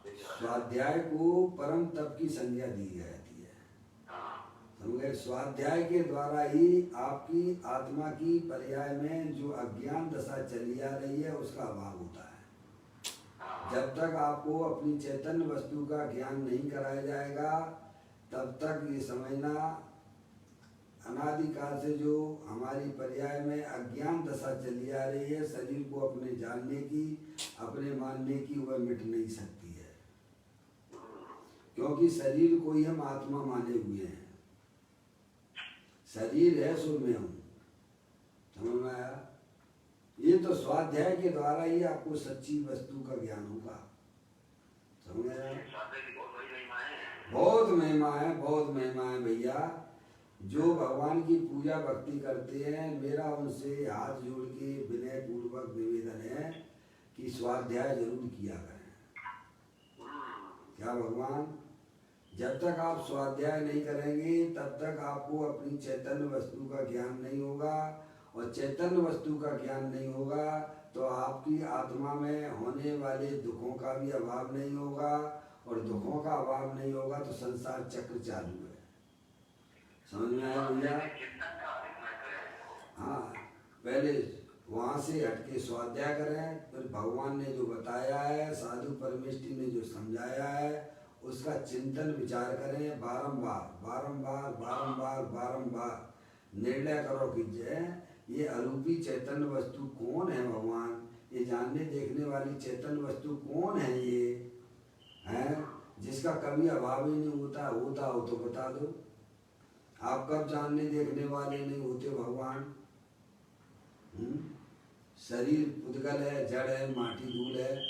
जी, स्वाध्याय को परम तप की संज्ञा दी जाती है। समझे, स्वाध्याय के द्वारा ही आपकी आत्मा की पर्याय में जो अज्ञान दशा चली आ रही है उसका अभाव होता है। जब तक आपको अपनी चैतन्य वस्तु का ज्ञान नहीं कराया जाएगा तब तक ये समझना अनादिकाल से जो हमारी पर्याय में अज्ञान दशा चली आ रही है, शरीर को अपने जानने की, अपने मानने की, वह मिट नहीं सकती है। क्योंकि शरीर को ही हम आत्मा माने हुए हैं। शरीर है सो मैं हूँ, समझ में आया? ये तो स्वाध्याय के द्वारा ही आपको सच्ची वस्तु का ज्ञान होगा। समझ में आया? बहुत महिमा है, बहुत महिमा है भैया। जो भगवान की पूजा भक्ति करते हैं, मेरा उनसे हाथ जोड़ के विनय पूर्वक निवेदन है कि स्वाध्याय जरूर किया करें। क्या भगवान, जब तक आप स्वाध्याय नहीं करेंगे तब तक आपको अपनी चैतन्य वस्तु का ज्ञान नहीं होगा, और चैतन्य वस्तु का ज्ञान नहीं होगा तो आपकी आत्मा में होने वाले दुखों का भी अभाव नहीं होगा, और दुखों का अभाव नहीं होगा तो संसार चक्र चालू है। समझ में आया भैया? हाँ, पहले वहाँ से हटके स्वाध्याय करें, फिर भगवान ने जो बताया है, साधु परमेष्टि ने जो समझाया है, उसका चिंतन विचार करें बारंबार बारंबार बारंबार बारंबार। निर्णय करो कि ये अरूपी चैतन्य वस्तु कौन है भगवान, ये जानने देखने वाली चैतन्य वस्तु कौन है, ये है जिसका कभी अभाव ही नहीं होता हो तो बता दो। आप कब जानने देखने वाले नहीं होते भगवान? शरीर पुद्गल है, जड़ है, माटी धूल है।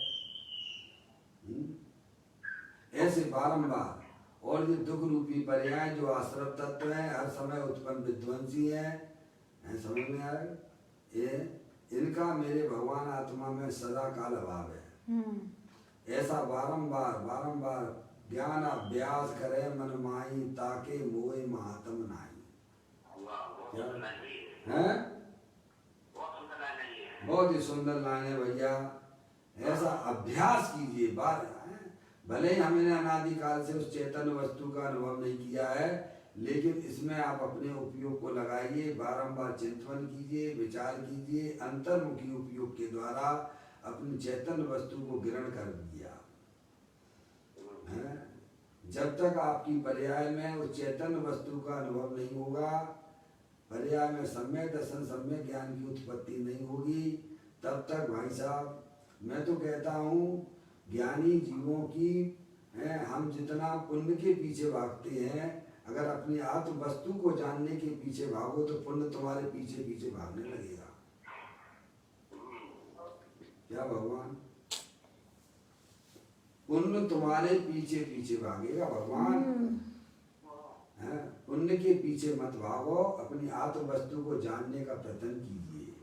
ऐसे बारंबार, और ये दुख रूपी पर्याय जो आश्रव तत्व है, हर समय उत्पन्न विध्वंसी है। समझ में आए? ये इनका मेरे भगवान आत्मा में सदा काल अभाव है। ऐसा बारंबार बारंबार ज्ञान अभ्यास करे मन माही, ताके मोए महात्म नाही। है बहुत ही सुंदर लाइन है भैया। ऐसा अभ्यास कीजिए, बार भले ही हमने अनादिकाल से उस चैतन्य वस्तु का अनुभव नहीं किया है, लेकिन इसमें आप अपने उपयोग को लगाइए, बारंबार चिंतन कीजिए, विचार कीजिए, अंतर्मुखी उपयोग के द्वारा अपनी चैतन्य वस्तु को ग्रहण कर दिया है। जब तक आपकी पर्याय में उस चैतन्य वस्तु का अनुभव नहीं होगा, पर्याय में सम्यक दर्शन सम्यक ज्ञान की उत्पत्ति नहीं होगी, तब तक भाई साहब मैं तो कहता हूँ ज्ञानी जीवों की हम जितना पुण्य के पीछे भागते हैं, अगर अपनी आत्म वस्तु को जानने के पीछे भागो तो पुण्य तुम्हारे पीछे पीछे भागने लगेगा। क्या भगवान? पुण्य तुम्हारे पीछे पीछे भागेगा भगवान। पुण्य के पीछे मत भागो, अपनी आत्म वस्तु को जानने का प्रयत्न कीजिए।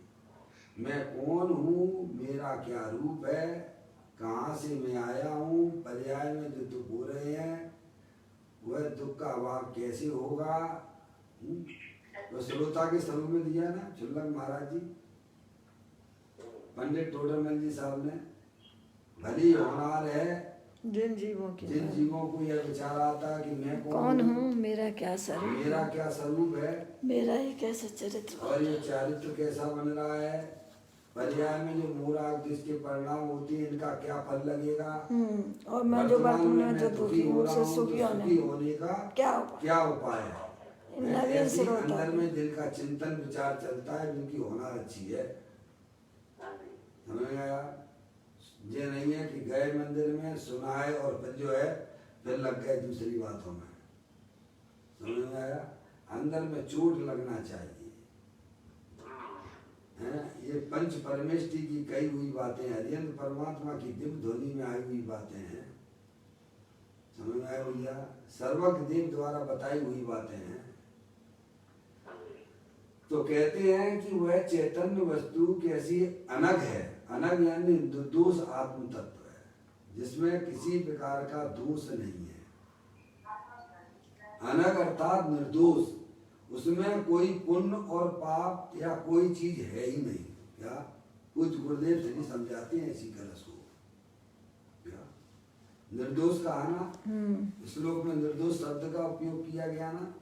मैं कौन हूँ, मेरा क्या रूप है, कहाँ से मैं आया हूँ, पर्याय में जो दुख हो रहे हैं वह दुख का अभाव कैसे होगा। तो श्रोता के स्वरूप में दिया ना चुल्लक महाराज जी, पंडित टोडरमल जी साहब ने। भली होनार है जिन जीवों को यह विचार आता कि मैं कौन हूँ, मेरा क्या स्वरूप है, मेरा ये कैसा चरित्र, और ये चरित्र कैसा बन रहा है, पर्याय में जो मूराग जिसके परिणाम होती है इनका क्या फल लगेगा, और मैं जो वर्तमान में दुखी हो रहा हूँ तो सुखी होने का क्या उपाय है। ऐसे अंदर में दिल का चिंतन विचार चलता है, जिनकी होना अच्छी है। समझ में आया? ये नहीं है कि गए मंदिर में सुनाए और फिर जो है फिर लग गए दूसरी बातों में। समझ में आया? अंदर में चोट लगना चाहिए। ये पंच परमेष्टि की कही हुई बातें, हरियंत्र परमात्मा की दिव्य ध्वनि में आई हुई बातें हैं। समझ में आया भैया? सर्वज्ञ देव द्वारा बताई हुई बातें हैं। तो कहते हैं कि वह चैतन्य वस्तु कैसी अनग है। अनग यानी निर्दोष आत्म तत्व है, जिसमें किसी प्रकार का दोष नहीं है। अनग अर्थात निर्दोष, उसमें कोई पुण्य और पाप या कोई चीज है ही नहीं। क्या कुछ गुरुदेव जी समझाते हैं इसी कलश को। क्या निर्दोष का आना, श्लोक में निर्दोष शब्द का उपयोग किया गया ना,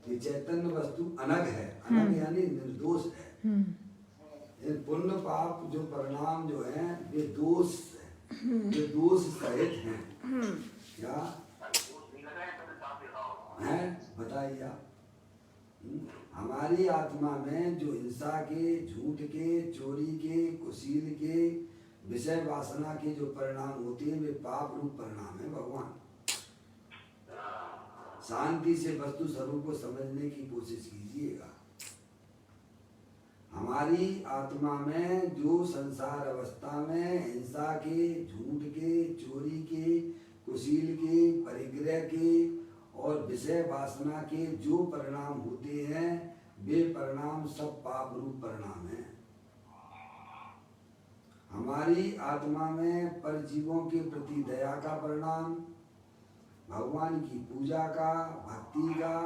कि चैतन्य वस्तु अनग है। अनग यानी निर्दोष है। पुण्य पाप जो परिणाम जो है वे दोष है, वे दोष सहित हैं। क्या है बताइए आप? हमारी आत्मा में जो हिंसा के, झूठ के, चोरी के, कुशील के, विषय वासना के जो परिणाम होते हैं वे पाप रूप परिणाम है भगवान। शांति से वस्तु स्वरूप को समझने की कोशिश कीजिएगा। हमारी आत्मा में जो संसार अवस्था में हिंसा के, झूठ के, चोरी के, कुशील के, परिग्रह के और विषय वासना के जो परिणाम होते हैं वे परिणाम सब पाप रूप परिणाम हैं। हमारी आत्मा में परजीवों के प्रति दया का परिणाम, भगवान की पूजा का, भक्ति का,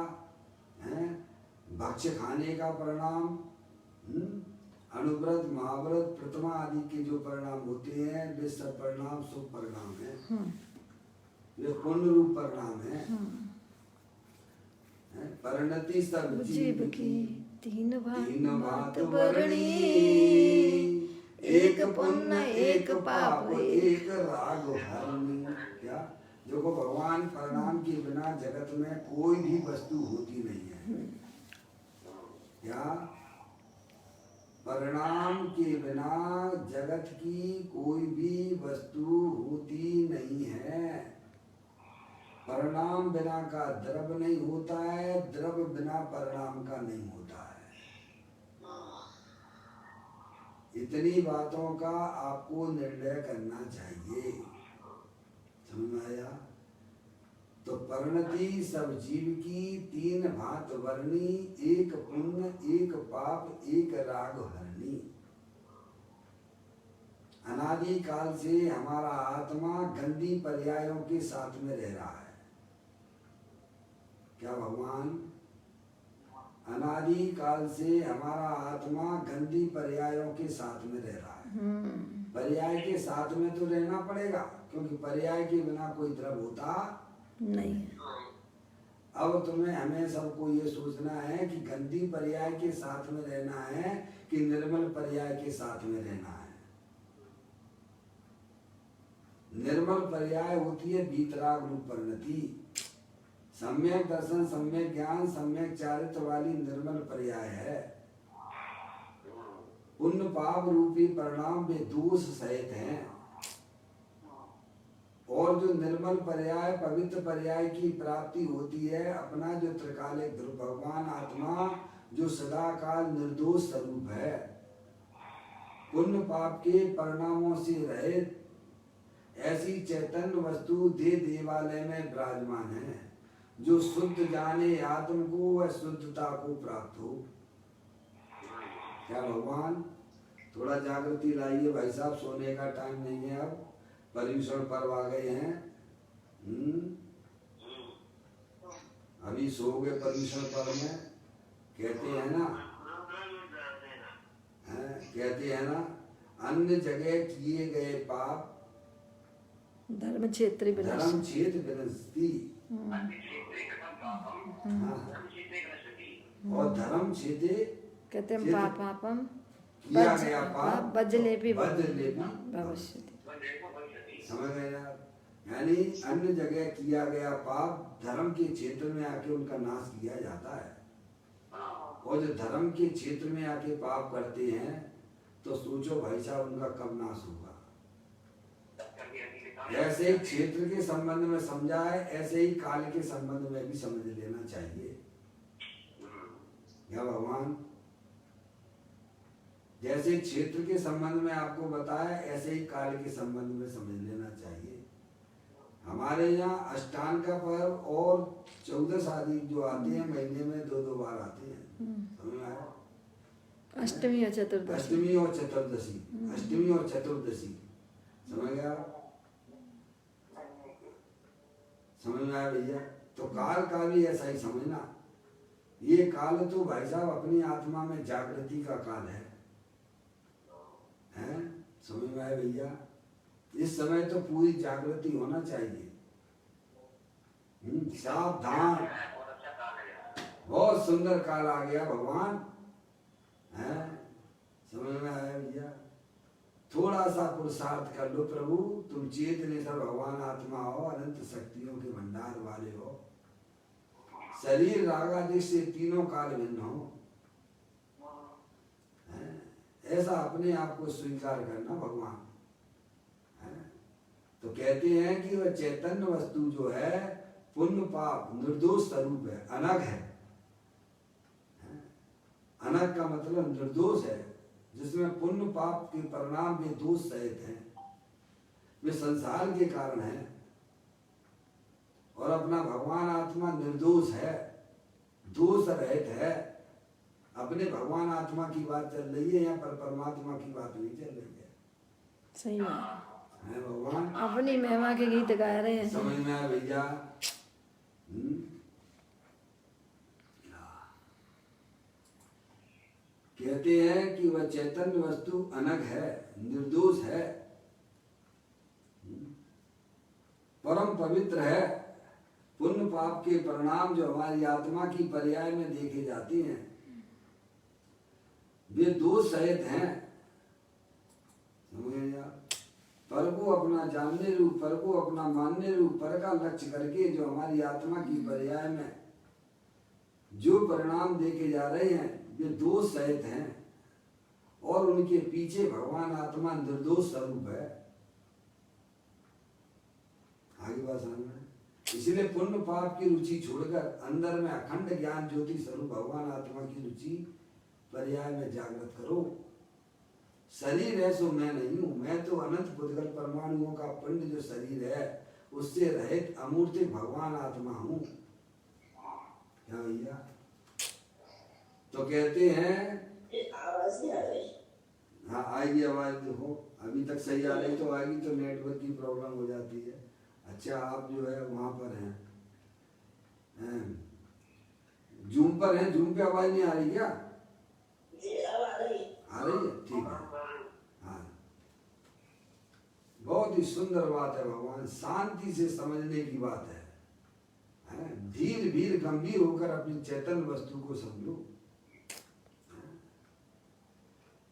भक्ष्य खाने का परिणाम, अनुव्रत, महाव्रत, प्रतिमा आदि के जो परिणाम होते हैं वे सब परिणाम शुभ परिणाम है। वे पुण्य रूप परिणाम है। परिणति सब जीव की तीन भांत वर्णी, एक पुण्य एक पाप एक राग हरणी। क्या देखो भगवान, परिणाम के बिना जगत में कोई भी वस्तु होती नहीं है। क्या परिणाम के बिना जगत की कोई भी वस्तु होती नहीं है। परिणाम बिना का द्रव्य नहीं होता है, द्रव्य बिना परिणाम का नहीं होता है। इतनी बातों का आपको निर्णय करना चाहिए। समझ में आया? तो परिणति सब जीव की तीन भांत वर्णी, एक पुण्य एक पाप एक राग हरणी। अनादि काल से हमारा आत्मा गंदी पर्यायों के साथ में रह रहा है। क्या भगवान? अनादि काल से हमारा आत्मा गंदी पर्यायों के साथ में रह रहा है। पर्याय के साथ में तो रहना पड़ेगा, क्योंकि पर्याय के बिना कोई द्रव होता। नहीं। अब तुम्हें हमें सबको ये सोचना है कि गंदी पर्याय के साथ में रहना है कि निर्मल पर्याय के साथ में रहना है। निर्मल पर्याय होती है वीतराग रूप परिणति। सम्यक दर्शन, सम्यक ज्ञान, सम्यक चारित्र वाली निर्मल पर्याय है। पुण्य पाप रूपी परिणाम वे दोष सहित हैं। और जो निर्मल पर्याय, पवित्र पर्याय की प्राप्ति होती है, अपना जो त्रिकालिक ध्रुव भगवान आत्मा जो सदा काल निर्दोष स्वरूप है, पुण्य पाप के परिणामों से रहित ऐसी चैतन्य वस्तु दे देवालय में विराजमान है, जो शुद्ध जाने आत्म को व शुद्धता को प्राप्त हो। क्या भगवान थोड़ा जागृति लाइए भाई साहब, सोने का टाइम नहीं है, अब पर्यूषण पर्व आ गए हैं। अभी सो गए पर्यूषण पर्व में, कहते हैं ना, कहते हैं ना, अन्य जगह किए गए पाप धर्म क्षेत्र विनश्यति। और धर्म क्षेत्र कहते हैं पापम किया गया पाप वज्रलेपी भविष्यति। समझ गए यार? यानी अन्य जगह किया गया पाप धर्म के क्षेत्र में आके उनका नाश किया जाता है। और जो धर्म के क्षेत्र में आके पाप करते हैं तो सोचो भाई साहब उनका कब नाश होगा। ऐसे ही क्षेत्र के संबंध में समझा है, ऐसे ही काल के संबंध में भी समझ लेना चाहिए। या भगवान जैसे क्षेत्र के संबंध में आपको बताया, ऐसे ही काल के संबंध में समझ लेना चाहिए। हमारे यहाँ अष्टांग का पर्व और 14 शादी जो आते हैं महीने में 2-2 बार आते हैं। समझ में आया? अष्टमी और चतुर्दशी। अष्टमी और चतुर्दशी, अष्टमी और चतुर्दशी। समझ गया? समझ में आया भैया? तो काल का भी ऐसा ही समझना। ये काल तो भाई साहब अपनी आत्मा में जागृति का काल है। हैं? समझ में आया भैया? इस समय तो पूरी जागृति होना चाहिए। सावधान, बहुत सुंदर काल आ गया भगवान। हैं? समझ में आया भैया? थोड़ा सा पुरुषार्थ कर लो प्रभु, तुम चेतनेश्वर भगवान आत्मा हो, अनंत शक्तियों के भंडार वाले हो। शरीर रागादि से तीनों काल भिन्न हो। ऐसा अपने आप को स्वीकार करना भगवान है। तो कहते हैं कि वह चैतन्य वस्तु जो है पुण्य पाप निर्दोष स्वरूप है, अनग है। अनग का मतलब निर्दोष है, जिसमें पुण्य पाप के परिणाम भी दोष सहित हैं। वे संसार के कारण हैं। और अपना भगवान आत्मा निर्दोष है, दोष रहित है। अपने भगवान आत्मा की बात चल रही है, यहाँ पर परमात्मा की बात नहीं चल रही है। सही बात है भगवान अपनी महिमा के गीत गा रहे हैं। समझ में आया भैया? कहते हैं कि वह चैतन्य वस्तु अनग है, निर्दोष है, परम पवित्र है। पुण्य पाप के परिणाम जो हमारी आत्मा की पर्याय में देखे जाते हैं वे दोष सहित हैं। पर को अपना जानने रूप, पर को अपना मानने रूप, पर का लक्ष्य करके जो हमारी आत्मा की पर्याय में जो परिणाम देखे जा रहे हैं वे दोष सहित हैं। और उनके पीछे भगवान आत्मा निर्दोष स्वरूप है। आगे बात समझ में? इसलिए पुण्य पाप की रुचि छोड़कर अंदर में अखंड ज्ञान ज्योति स्वरूप भगवान आत्मा की रुचि पर्याय में जागृत करो। शरीर है सो मैं नहीं हूं, मैं तो अनंत पुद्गल परमाणुओं का पिंड जो शरीर है उससे रहित अमूर्तिक भगवान आत्मा हूं। क्या भैया? तो कहते हैं आवाज नहीं आ रही। हाँ आएगी आवाज, देखो अभी तक सही आ रही, तो आएगी तो नेटवर्क की प्रॉब्लम हो जाती है। अच्छा आप जो है वहां पर हैं, जूम पर हैं, जूम पे आवाज नहीं आ रही क्या? जी अब आ रही। आ रही है, ठीक है। हाँ बहुत ही सुंदर बात है भगवान, शांति से समझने की बात है। धीर भीर गंभीर होकर अपनी चैतन्य वस्तु को समझो।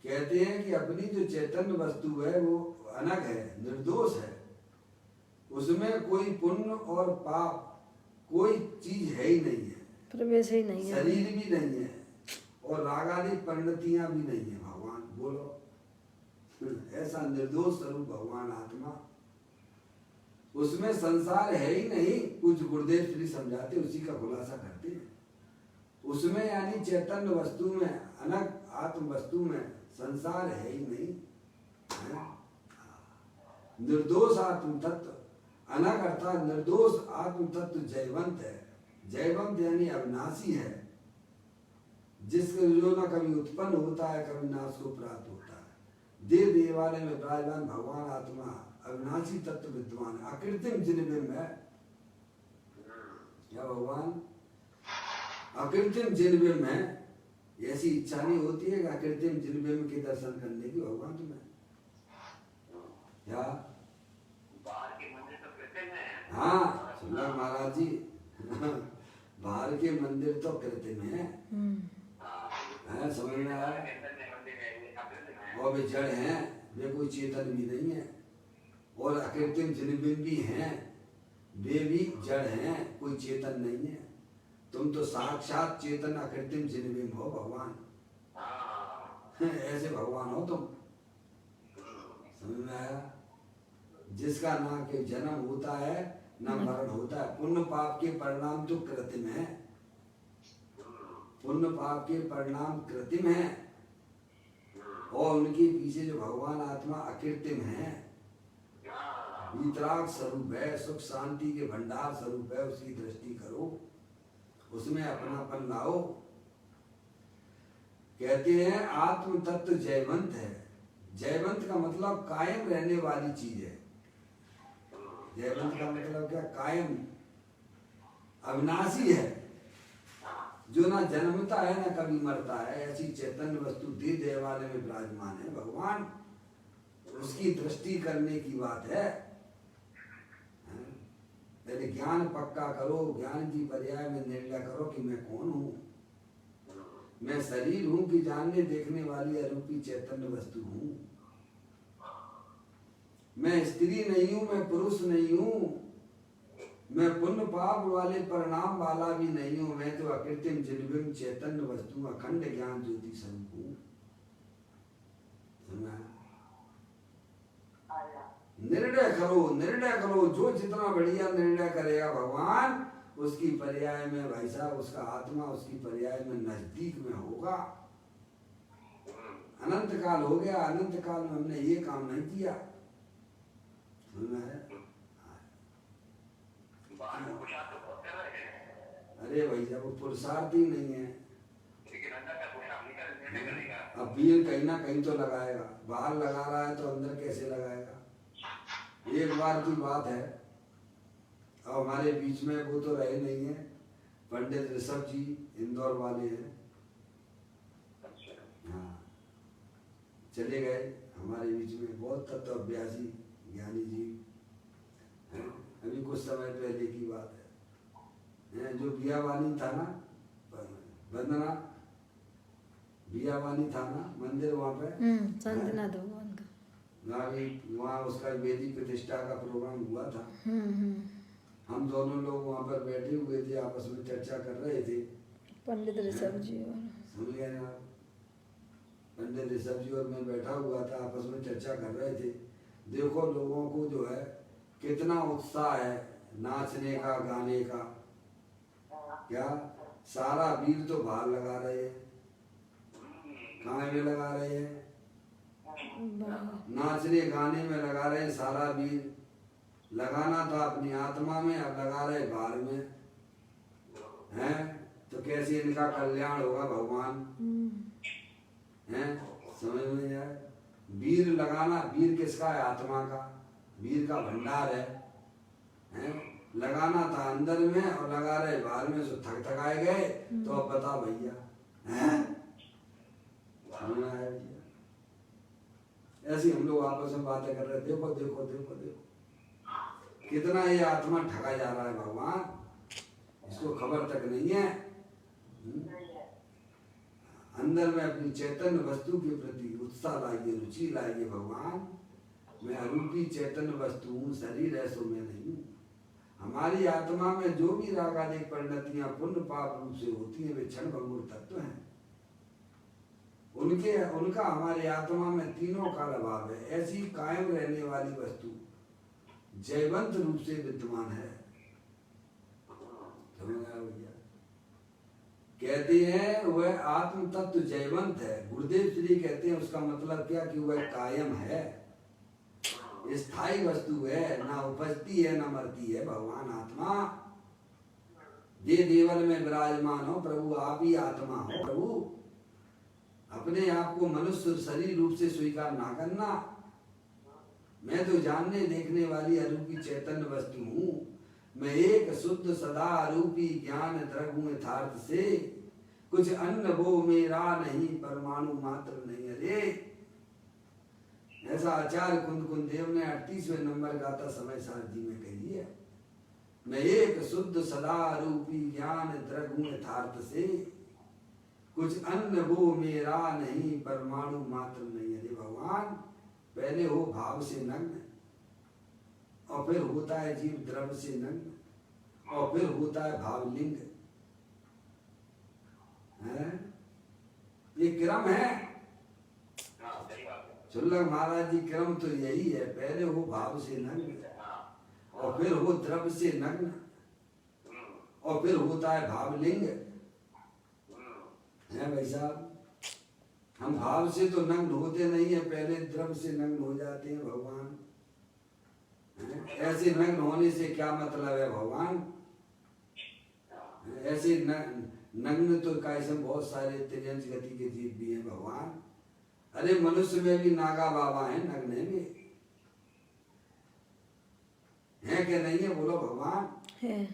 कहते हैं कि अपनी जो चैतन्य वस्तु है वो अनग है, निर्दोष है, उसमें कोई पुण्य और पाप कोई चीज है ही नहीं है, प्रवेश ही नहीं है, शरीर भी नहीं है और रागादि परिणतियां भी नहीं है। भगवान बोलो, ऐसा निर्दोष स्वरूप भगवान आत्मा, उसमें संसार है ही नहीं। कुछ गुरुदेव श्री समझाते उसी का खुलासा करते हैं। उसमें यानी चैतन्य वस्तु में, अनग आत्म वस्तु में संसार है ही नहीं, है? निर्दोष आत्म तत्व, अनग अर्थात निर्दोष आत्म तत्व जयवंत है। जयवंत यानी अविनाशी है, जिसके जो न कभी उत्पन्न होता है कभी नाश को प्राप्त होता है। देव देवालय में विराजमान भगवान आत्मा अविनाशी तत्व विद्वान, अकृत्रिम जिनबिंब है। क्या भगवान अकृत्रिम जिनबिंब है? ऐसी इच्छा नहीं होती है कि अकृत्रिम जिनबिंब के दर्शन करने की भगवान तुम्हें? क्या हाँ सुना महाराज जी, बाहर के मंदिर तो कृत्रिम है, समझ में आया? और वे जड़ हैं, वे कोई चेतन भी नहीं है। और अकृत्रिम जिनबिंब भी हैं, वे भी जड़ हैं, कोई चेतन नहीं है। तुम तो साक्षात चेतन अकृत्रिम जिनबिंब हो भगवान। ऐसे भगवान हो तुम, समझ में आया? जिसका ना के जन्म होता है ना मरण होता है। पुण्य पाप के परिणाम तो कृत्रिम है, पुण्य पाप के परिणाम कृत्रिम है, और उनके पीछे जो भगवान आत्मा अकृत्रिम है, वितराग स्वरूप है, सुख शांति के भंडार स्वरूप है। उसकी दृष्टि करो, उसमें अपनापन लाओ। कहते हैं आत्म तत्व जयवंत है। जयवंत का मतलब कायम रहने वाली चीज है। जयवंत का मतलब क्या? कायम, अविनाशी है, जो ना जन्मता है ना कभी मरता है। ऐसी चैतन्य वस्तु देव देवालय में विराजमान है भगवान। उसकी दृष्टि करने की बात है। पहले ज्ञान पक्का करो, ज्ञान की पर्याय में निर्णय करो कि मैं कौन हूँ। मैं शरीर हूँ कि जानने देखने वाली अरूपी चैतन्य वस्तु हूँ। मैं स्त्री नहीं हूँ, मैं पुरुष नहीं हूँ, मैं पुण्य पाप वाले परिणाम वाला भी नहीं हूँ। मैं तो अकृत्रिम जिनबिंब चैतन्य वस्तु अखंड ज्ञान ज्योति स्वरूप हूँ। निर्णय करो, निर्णय करो। जो जितना बढ़िया निर्णय करेगा भगवान, उसकी पर्याय में भाई साहब उसका आत्मा उसकी पर्याय में नजदीक में होगा। अनंत काल हो गया, अनंत काल में हमने ये काम नहीं किया। अरे भैया वो पुरुषार्थ ही नहीं है। अब वीर कहीं ना कहीं तो लगाएगा, बाहर लगा रहा है तो अंदर कैसे लगाएगा? एक बार की बात है, और हमारे बीच में वो तो रहे नहीं है, पंडित ऋषभ जी इंदौर वाले हैं। हाँ, चले गए हमारे बीच में, बहुत तत्व अभ्यासी ज्ञानी जी हैं। अभी कुछ समय पहले की बात है। जो बियावानी था ना, वंदना बियावानी था ना मंदिर वहाँ पे, संतनाथ भगवान का वहाँ उसका वेदी प्रतिष्ठा का प्रोग्राम हुआ था। हम दोनों लोग वहाँ पर बैठे हुए थे, आपस में चर्चा कर रहे थे। पंडित ऋषभ जी समझ गए ना? पंडित ऋषभ जी और मैं बैठा हुआ था, आपस में चर्चा कर रहे थे। देखो लोगों को जो है कितना उत्साह है नाचने का, गाने का। क्या सारा वीर तो बाहर लगा रहे हैं, कहाँ में लगा रहे हैं? नाचने गाने में लगा रहे हैं। सारा वीर लगाना था अपनी आत्मा में, अब लगा रहे बाहर में हैं। तो कैसे इनका कल्याण होगा भगवान? हैं, समझ में आए? वीर लगाना, वीर किसका है? आत्मा का, वीर का भंडार है। हैं, लगाना था अंदर में और लगा रहे बाहर में, सो थक थकाए गए। तो अब बता भैया, हैं, समझ में आया भैया? ऐसे हम लोग आपस में बातें कर रहे, देखो देखो देखो देखो कितना ये आत्मा ठगा जा रहा है भगवान, इसको खबर तक नहीं है। अंदर में अपनी चैतन्य वस्तु के प्रति उत्साह लाइए, रुचि लाइए। भगवान मैं अरूपी चैतन्य वस्तु हूँ, शरीर ऐसो मैं नहीं हूँ। हमारी आत्मा में जो भी राग आदि परिणतियां पुण्य पाप रूप से होती हैं वे क्षण भंगुर तत्व हैं। उनका हमारी आत्मा में तीनों काल अभाव है। ऐसी कायम रहने वाली वस्तु जयवंत रूप से विद्यमान है। समझ आया भैया? कहते हैं वह आत्म तत्व जयवंत है। गुरुदेव श्री कहते हैं उसका मतलब क्या कि वह कायम है, स्थायी वस्तु है, ना उपजती है ना मरती है। भगवान आत्मा दे देवल में विराजमान हो प्रभु, आप ही आत्मा हो प्रभु। अपने आप को मनुष्य शरीर रूप से स्वीकार ना करना। मैं तो जानने देखने वाली अरूपी चैतन्य वस्तु हूँ। मैं एक शुद्ध सदा अरूपी ज्ञान द्रव्य यथार्थ से, कुछ अन्न वो मेरा नहीं, परमाणु मात्र नहीं। अरे ऐसा आचार्य कुंद कुंद देव ने 38वें नंबर गाथा समय सार जी में कही है। मैं एक शुद्ध सदा रूपी ज्ञान द्रव्य यथार्थ से, कुछ अन्न वो मेरा नहीं, परमाणु मात्र नहीं। अरे भगवान पहले हो भाव से नग्न, और फिर होता है जीव द्रव्य से नग्न, और फिर होता है भावलिंग। ये क्रम है। चुल्लक महाराज जी क्रम तो यही है, पहले हो भाव से नग्न, और फिर हो द्रव्य से नग्न, और फिर होता है भावलिंग। है भाई साहब? हम भाव से तो नग्न होते नहीं है, पहले द्रव्य से नग्न हो जाते हैं भगवान। ऐसे नग्न होने से क्या मतलब है भगवान? ऐसे नग्न तो कैसे बहुत सारे तिर्यंश गति के जीव भी हैं भगवान। अरे मनुष्य में भी नागा बाबा हैं, नग्न है क्या नहीं है? बोलो भगवान है।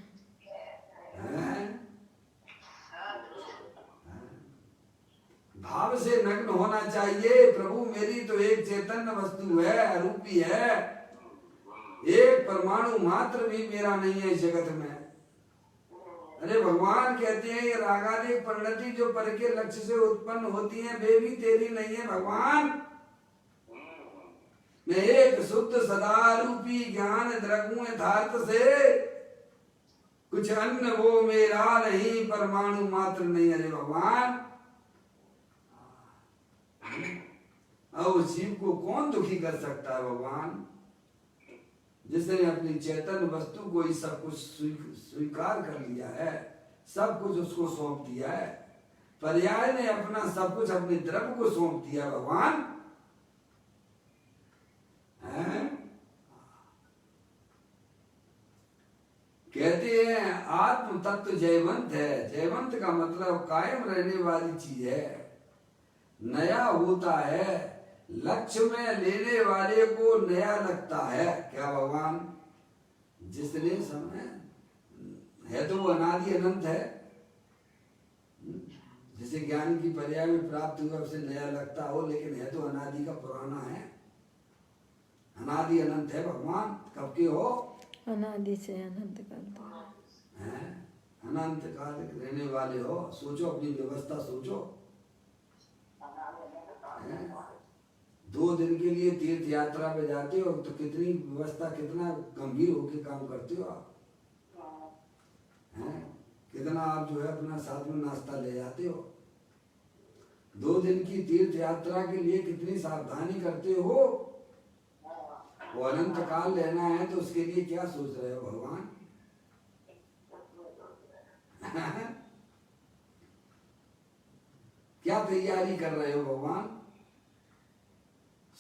भाव से नग्न होना चाहिए। प्रभु मेरी तो एक चैतन्य वस्तु है, अरूपी है, एक परमाणु मात्र भी मेरा नहीं है इस जगत में। अरे भगवान कहते हैं ये रागादिक परिणति जो पर के लक्ष्य से उत्पन्न होती हैं वे भी तेरी नहीं है भगवान। मैं एक शुद्ध सदा रूपी ज्ञान द्रव्य यथार्थ से, कुछ अन्न वो मेरा नहीं, परमाणु मात्र नहीं। अरे भगवान और जीव को कौन दुखी कर सकता है भगवान? जिसने अपनी चैतन्य वस्तु को ही सब कुछ स्वीकार कर लिया है, सब कुछ उसको सौंप दिया है। पर्याय ने अपना सब कुछ अपने द्रव्य को सौंप दिया भगवान है? कहते हैं आत्म तत्व जयवंत है। जयवंत का मतलब कायम रहने वाली चीज है, नया होता है, लक्ष्य में लेने वाले को नया लगता है। क्या भगवान? जिसने समय है तो वो अनादि अनंत है। जिसे ज्ञान की पर्याय में प्राप्त हुआ उसे नया लगता हो, लेकिन है तो अनादि का पुराना है, अनादि अनंत है भगवान। कब के हो? अनादि से अनंत काल है, अनंत काल रहने वाले हो। सोचो अपनी व्यवस्था सोचो। 2 दिन के लिए तीर्थ यात्रा पे जाते हो तो कितनी व्यवस्था, कितना गंभीर होके काम करते हो आप हैं? कितना आप जो है अपना साथ में नाश्ता ले जाते हो। 2 दिन की तीर्थ यात्रा के लिए कितनी सावधानी करते हो। वो अनंत काल लेना है तो उसके लिए क्या सोच रहे हो भगवान? क्या तैयारी कर रहे हो भगवान?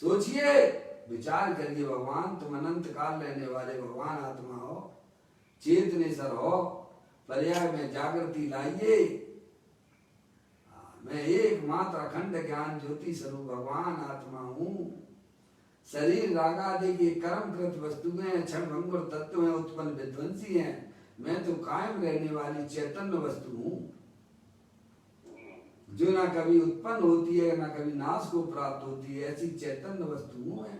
सोचिए, विचार करिए भगवान। तुम अनंत काल रहने वाले भगवान आत्मा हो, चेतनेश्वर हो, पर्याय में जागृति लाइए। मैं एकमात्र अखंड ज्ञान ज्योति स्वरूप भगवान आत्मा हूँ। शरीर रागादि की कर्मकृत वस्तुएं क्षण भंगुर तत्व में उत्पन्न विध्वंसी हैं। मैं तो कायम रहने वाली चैतन्य वस्तु हूँ। जो ना कभी उत्पन्न होती है ना कभी नाश को प्राप्त होती है, ऐसी चैतन्य वस्तुओं है।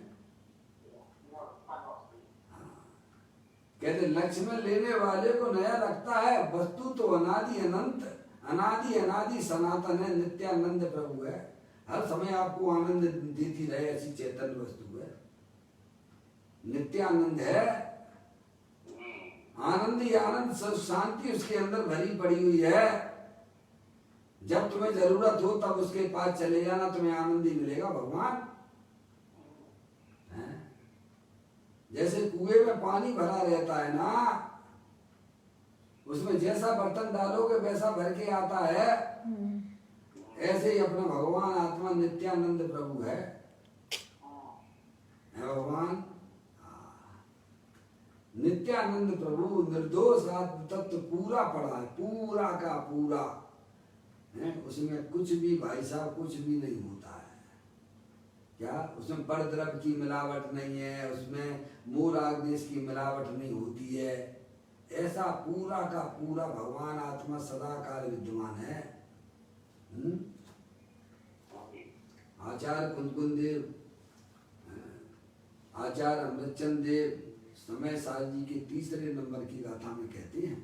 कहते लक्ष्य में लेने वाले को नया लगता है, वस्तु तो अनादि अनंत अनादि अनादि सनातन है, नित्यानंद प्रभु है, हर समय आपको आनंद देती रहे, ऐसी चैतन्य वस्तु है, नित्यानंद है। आनंद ही आनंद, सब शांति उसके अंदर भरी पड़ी हुई है। जब तुम्हें जरूरत हो तब उसके पास चले जाना, तुम्हें आनंद ही मिलेगा। भगवान है? जैसे कुएं में पानी भरा रहता है ना, उसमें जैसा बर्तन डालोगे वैसा भर के आता है, ऐसे ही अपना भगवान आत्मा नित्यानंद प्रभु है भगवान नित्यानंद प्रभु, निर्दोष आत्म तत्व पूरा पड़ा है, पूरा का पूरा है। उसमें कुछ भी भाई साहब कुछ भी नहीं होता है। क्या उसमें परद्रव्य की मिलावट नहीं है, उसमें मूल आदेश की मिलावट नहीं होती है। ऐसा पूरा का पूरा भगवान आत्मा सदा काल विद्यमान है। आचार्य कुंदकुंद देव, आचार्य अमृतचंद देव समय साल जी के तीसरे नंबर की गाथा में कहते हैं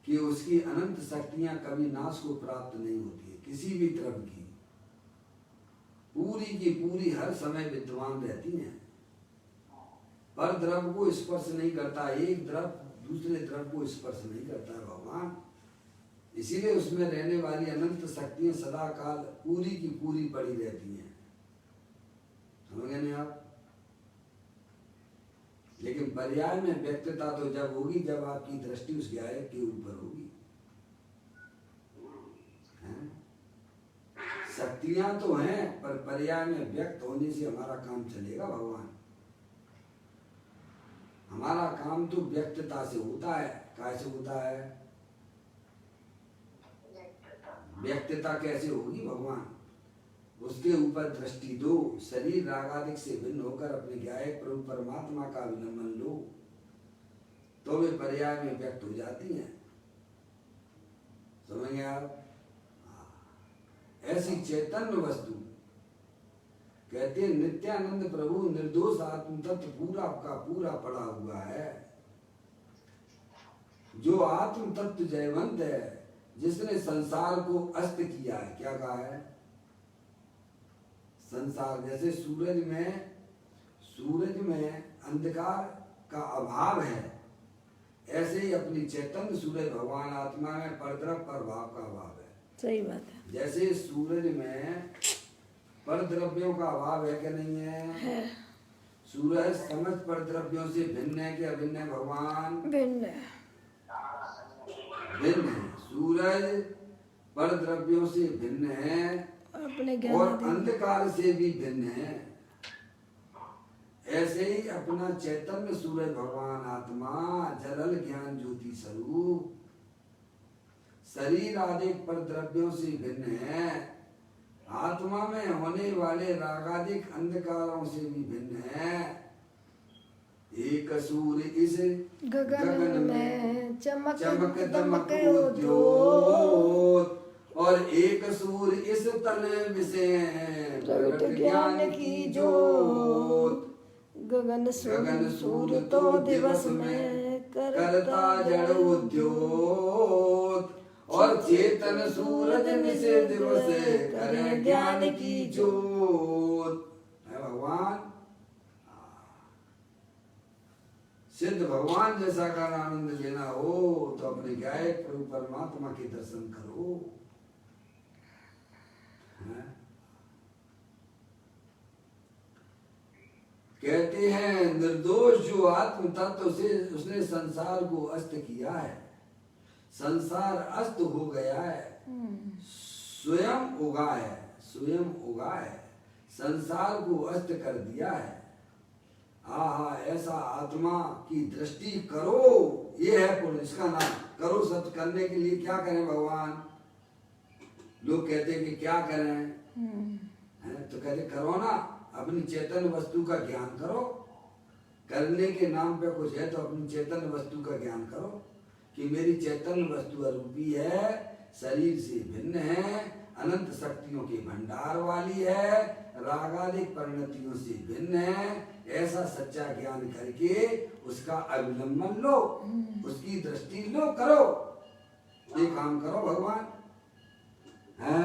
कि उसकी अनंत शक्तियां कभी नाश को प्राप्त नहीं होती है, किसी भी तरफ की, पूरी की पूरी हर समय विद्यमान रहती हैं। पर द्रव्य को स्पर्श नहीं करता, एक द्रव्य दूसरे द्रव्य को स्पर्श नहीं करता है भगवान। इसीलिए उसमें रहने वाली अनंत शक्तियां सदा काल पूरी की पूरी पड़ी रहती हैं। समझ गए नहीं आप? लेकिन पर्याय में व्यक्तता तो जब होगी जब आपकी दृष्टि उस गायक के ऊपर होगी। शक्तियां तो हैं पर पर्याय में व्यक्त होने से हमारा काम चलेगा भगवान। हमारा काम तो व्यक्तता से होता है। कैसे होता है? व्यक्तता कैसे होगी भगवान? उसके ऊपर दृष्टि दो, शरीर रागादिक से भिन्न होकर अपने गायक प्रभु परमात्मा का अवलंबन लो, तो वे पर्याय में व्यक्त हो जाती हैं। समझ गए आप? ऐसी चैतन्य वस्तु कहते हैं नित्यानंद प्रभु निर्दोष आत्म तत्व पूरा का पूरा पड़ा हुआ है। जो आत्म तत्व जयवंत है, जिसने संसार को अस्त किया है। क्या कहा है? संसार जैसे सूरज में अंधकार का अभाव है, ऐसे ही अपनी चैतन्य सूरज भगवान आत्मा में परद्रव्य प्रभाव का अभाव है। सही बात है। जैसे सूरज में परद्रव्यों का अभाव है कि नहीं है? सूरज समस्त परद्रव्यों से भिन्न है कि अभिन्न है भगवान? भिन्न है। भिन्न है। सूरज परद्रव्यों से भिन्न है अपने और अंधकार से भी भिन्न है। ऐसे ही अपना चैतन्य सूरज भगवान आत्मा जलल ज्ञान ज्योति स्वरूप शरीर आदि परद्रव्यों से भिन्न है। आत्मा में होने वाले रागादिक अंधकारों से भी भिन्न है। एक सूर्य इस गगन में चमक दमक उद्योत, और एक सूर्य इस तन में प्रगट ज्ञान की ज्योत। गगन सूर्य तो दिवस में करता जड़ उद्योत, और चेतन सूरज निशे दिवस करे ज्ञान की ज्योत। है भगवान सिद्ध भगवान जैसा का आनंद लेना हो तो अपने गायक प्रभु परमात्मा के दर्शन करो। कहते हैं निर्दोष जो आत्म तत्व से उसने संसार को अस्त किया है। संसार अस्त हो गया है, स्वयं उगा है, स्वयं उगा है, संसार को अस्त कर दिया है। आहा, ऐसा आत्मा की दृष्टि करो। ये है पुण्य, इसका नाम करो। सत्य करने के लिए क्या करें भगवान? लोग कहते हैं कि क्या करें, तो कहते करो ना, अपनी चेतन वस्तु का ज्ञान करो। करने के नाम पे कुछ है तो अपनी चेतन वस्तु का ज्ञान करो कि मेरी चेतन वस्तु अरूपी है, शरीर से भिन्न है, अनंत शक्तियों के भंडार वाली है, रागादिक परिणतियों से भिन्न है, ऐसा सच्चा ज्ञान करके उसका अवलंबन लो, उसकी दृष्टि लो, करो, ये काम करो भगवान है।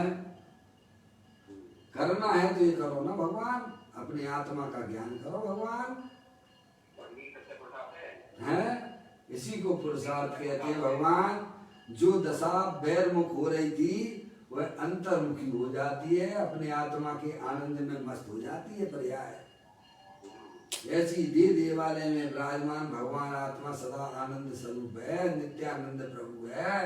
करना है तो ये करो ना भगवान, अपनी आत्मा का ज्ञान करो भगवान है। इसी को पुरुषार्थ कहते हैं भगवान। जो दशा बैरमुख हो रही थी वह अंतर्मुखी हो जाती है, अपने आत्मा के आनंद में मस्त हो जाती है, पर्याय। ऐसी देवालय में विराजमान भगवान आत्मा सदा आनंद स्वरूप है, नित्यानंद प्रभु है।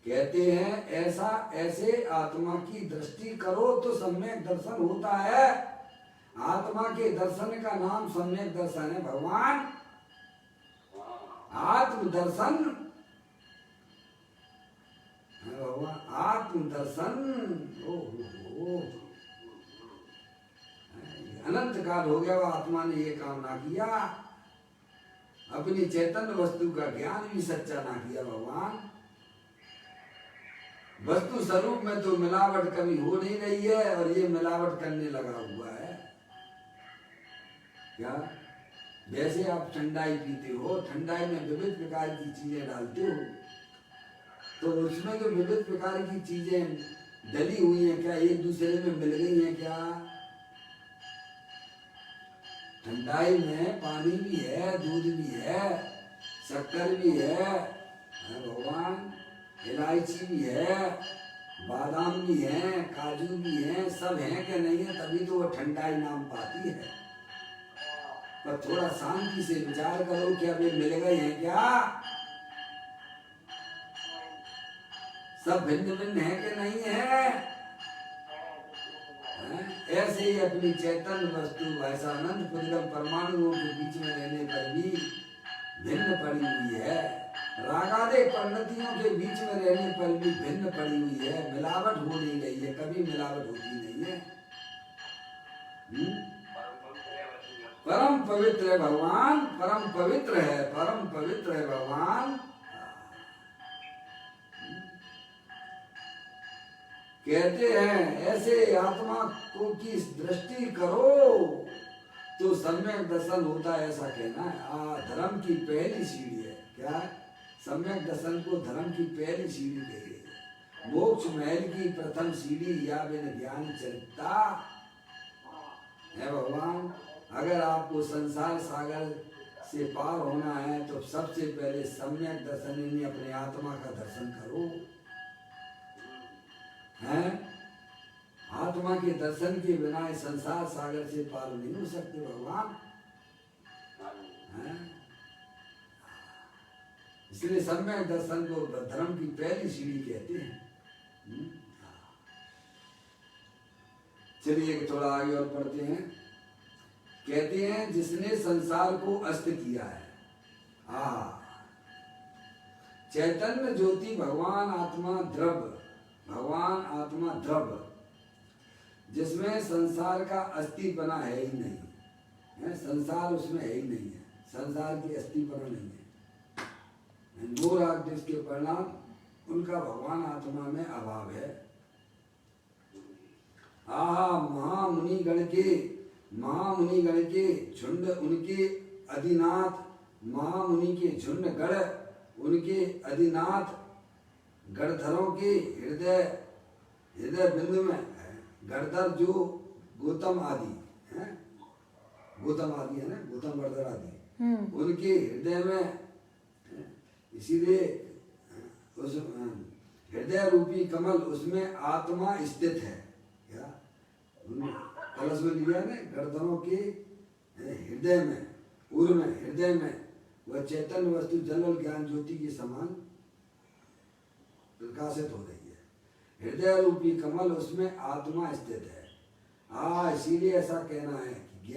कहते हैं ऐसा ऐसे आत्मा की दृष्टि करो तो सम्यक दर्शन होता है। आत्मा के दर्शन का नाम सम्यक दर्शन है भगवान। आत्म दर्शन भगवान, आत्म दर्शन। ओ अनंत काल हो गया, वो आत्मा ने ये काम ना किया, अपनी चैतन्य वस्तु का ज्ञान भी सच्चा ना किया भगवान। वस्तु स्वरूप में तो मिलावट कभी हो नहीं रही है, और ये मिलावट करने लगा हुआ है। क्या वैसे आप ठंडाई पीते हो, ठंडाई में विविध प्रकार की चीजें डालते हो, तो उसमें जो विविध प्रकार की चीजें डली हुई हैं, क्या एक दूसरे में मिल गई हैं क्या? ठंडाई में पानी भी है, दूध भी है, शक्कर भी है भगवान, इलायची भी है, बादाम भी है, काजू भी है, सब है क्या नहीं है? तभी तो वो ठंडाई नाम पाती है। पर थोड़ा शांति से विचार करो कि अब ये मिल गए हैं क्या? सब भिन्न भिन्न है कि नहीं है? ऐसे ही अपनी चैतन्य वस्तु वैसा अनंत पुद्गल परमाणुओं के बीच में रहने पर भी भिन्न पड़ी हुई है, रागादिक परिणतियों के बीच में रहने पर भी भिन्न पड़ी हुई है, मिलावट हो नहीं रही है, कभी मिलावट होती नहीं है। परम पवित्र है भगवान, परम पवित्र है, परम पवित्र है भगवान। कहते हैं ऐसे आत्मा को की दृष्टि करो तो सम्यक दर्शन होता है, ऐसा कहना है। धर्म की पहली सीढ़ी है क्या? सम्यक दर्शन को धर्म की पहली सीढ़ी कही गई है। मोक्ष महल की प्रथम सीढ़ी या बिन ज्ञान चरिता है भगवान। अगर आपको संसार सागर से पार होना है तो सबसे पहले सम्यक दर्शन यानी अपने आत्मा का दर्शन करो हैं। आत्मा के दर्शन के बिना इस संसार सागर से पार नहीं हो सकते भगवान हैं। इसलिए सम्यक दर्शन को धर्म की पहली सीढ़ी कहते हैं। चलिए थोड़ा आगे और पढ़ते हैं। कहते हैं जिसने संसार को अस्त किया है, चैतन्य ज्योति भगवान आत्मा द्रव्य, भगवान आत्मा द्रव्य, जिसमें संसार का अस्तिपना है ही नहीं है, संसार उसमें है ही नहीं है, संसार की अस्तिपना नहीं है। दो राग जिसके परिणाम उनका भगवान आत्मा में अभाव है। महामुनिगण के झुंड उनके अधिनाथ, महामुनि के झुंड गण उनके अधिनाथ, गणधरों के हृदय बिंदु में गणधर जो गौतम आदि है, गौतम आदि है ना, गौतम गणधर आदि उनके हृदय में, इसीलिए उस हृदय रूपी कमल उसमें आत्मा स्थित है। क्या कलश में लिया ना, गणधरों के हृदय में, उर में, हृदय में वह चैतन्य वस्तु जल और ज्ञान ज्योति के समान प्रकाशित हो रही है। हृदय रूपी कमल उसमें आत्मा स्थित है। इसीलिए ऐसा कहना है कि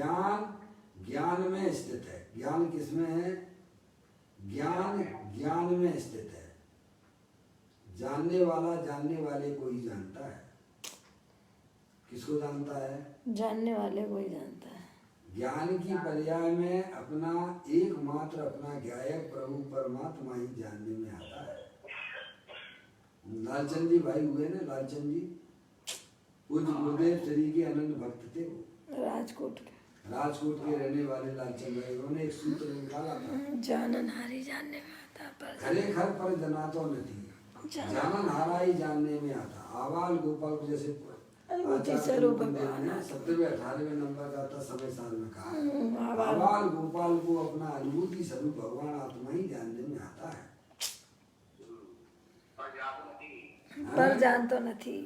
ज्ञान में स्थित है। ज्ञान किसमें है? ज्ञान में स्थित है। जानने वाला जानने वाले को ही जानता है। किसको जानता है? जानने वाले को ही जानता है। ज्ञान की पर्याय में अपना एकमात्र अपना गायक प्रभु परमात्मा ही जानने में आता है। लालचंद जी भाई हुए ना, लालचंद जी पूज्य गुरुदेव श्री के अनंत भक्त थे, राजकोट के के रहने वाले लालचंद भाई। उन्होंने एक सूत्र निकाला था, जानन हारी जानने में आता पर खरेखर पर जनातो नहीं, जानन हारा ही जानने में आता। आवाल गोपाल को जैसे स्वरूप भगवान 17वें 18वें नंबर का था समय साल में कहा, आवाल गोपाल को अपना अनुभूति स्वरूप भगवान आत्मा ही जानने में आता है। पर जानतो નથી,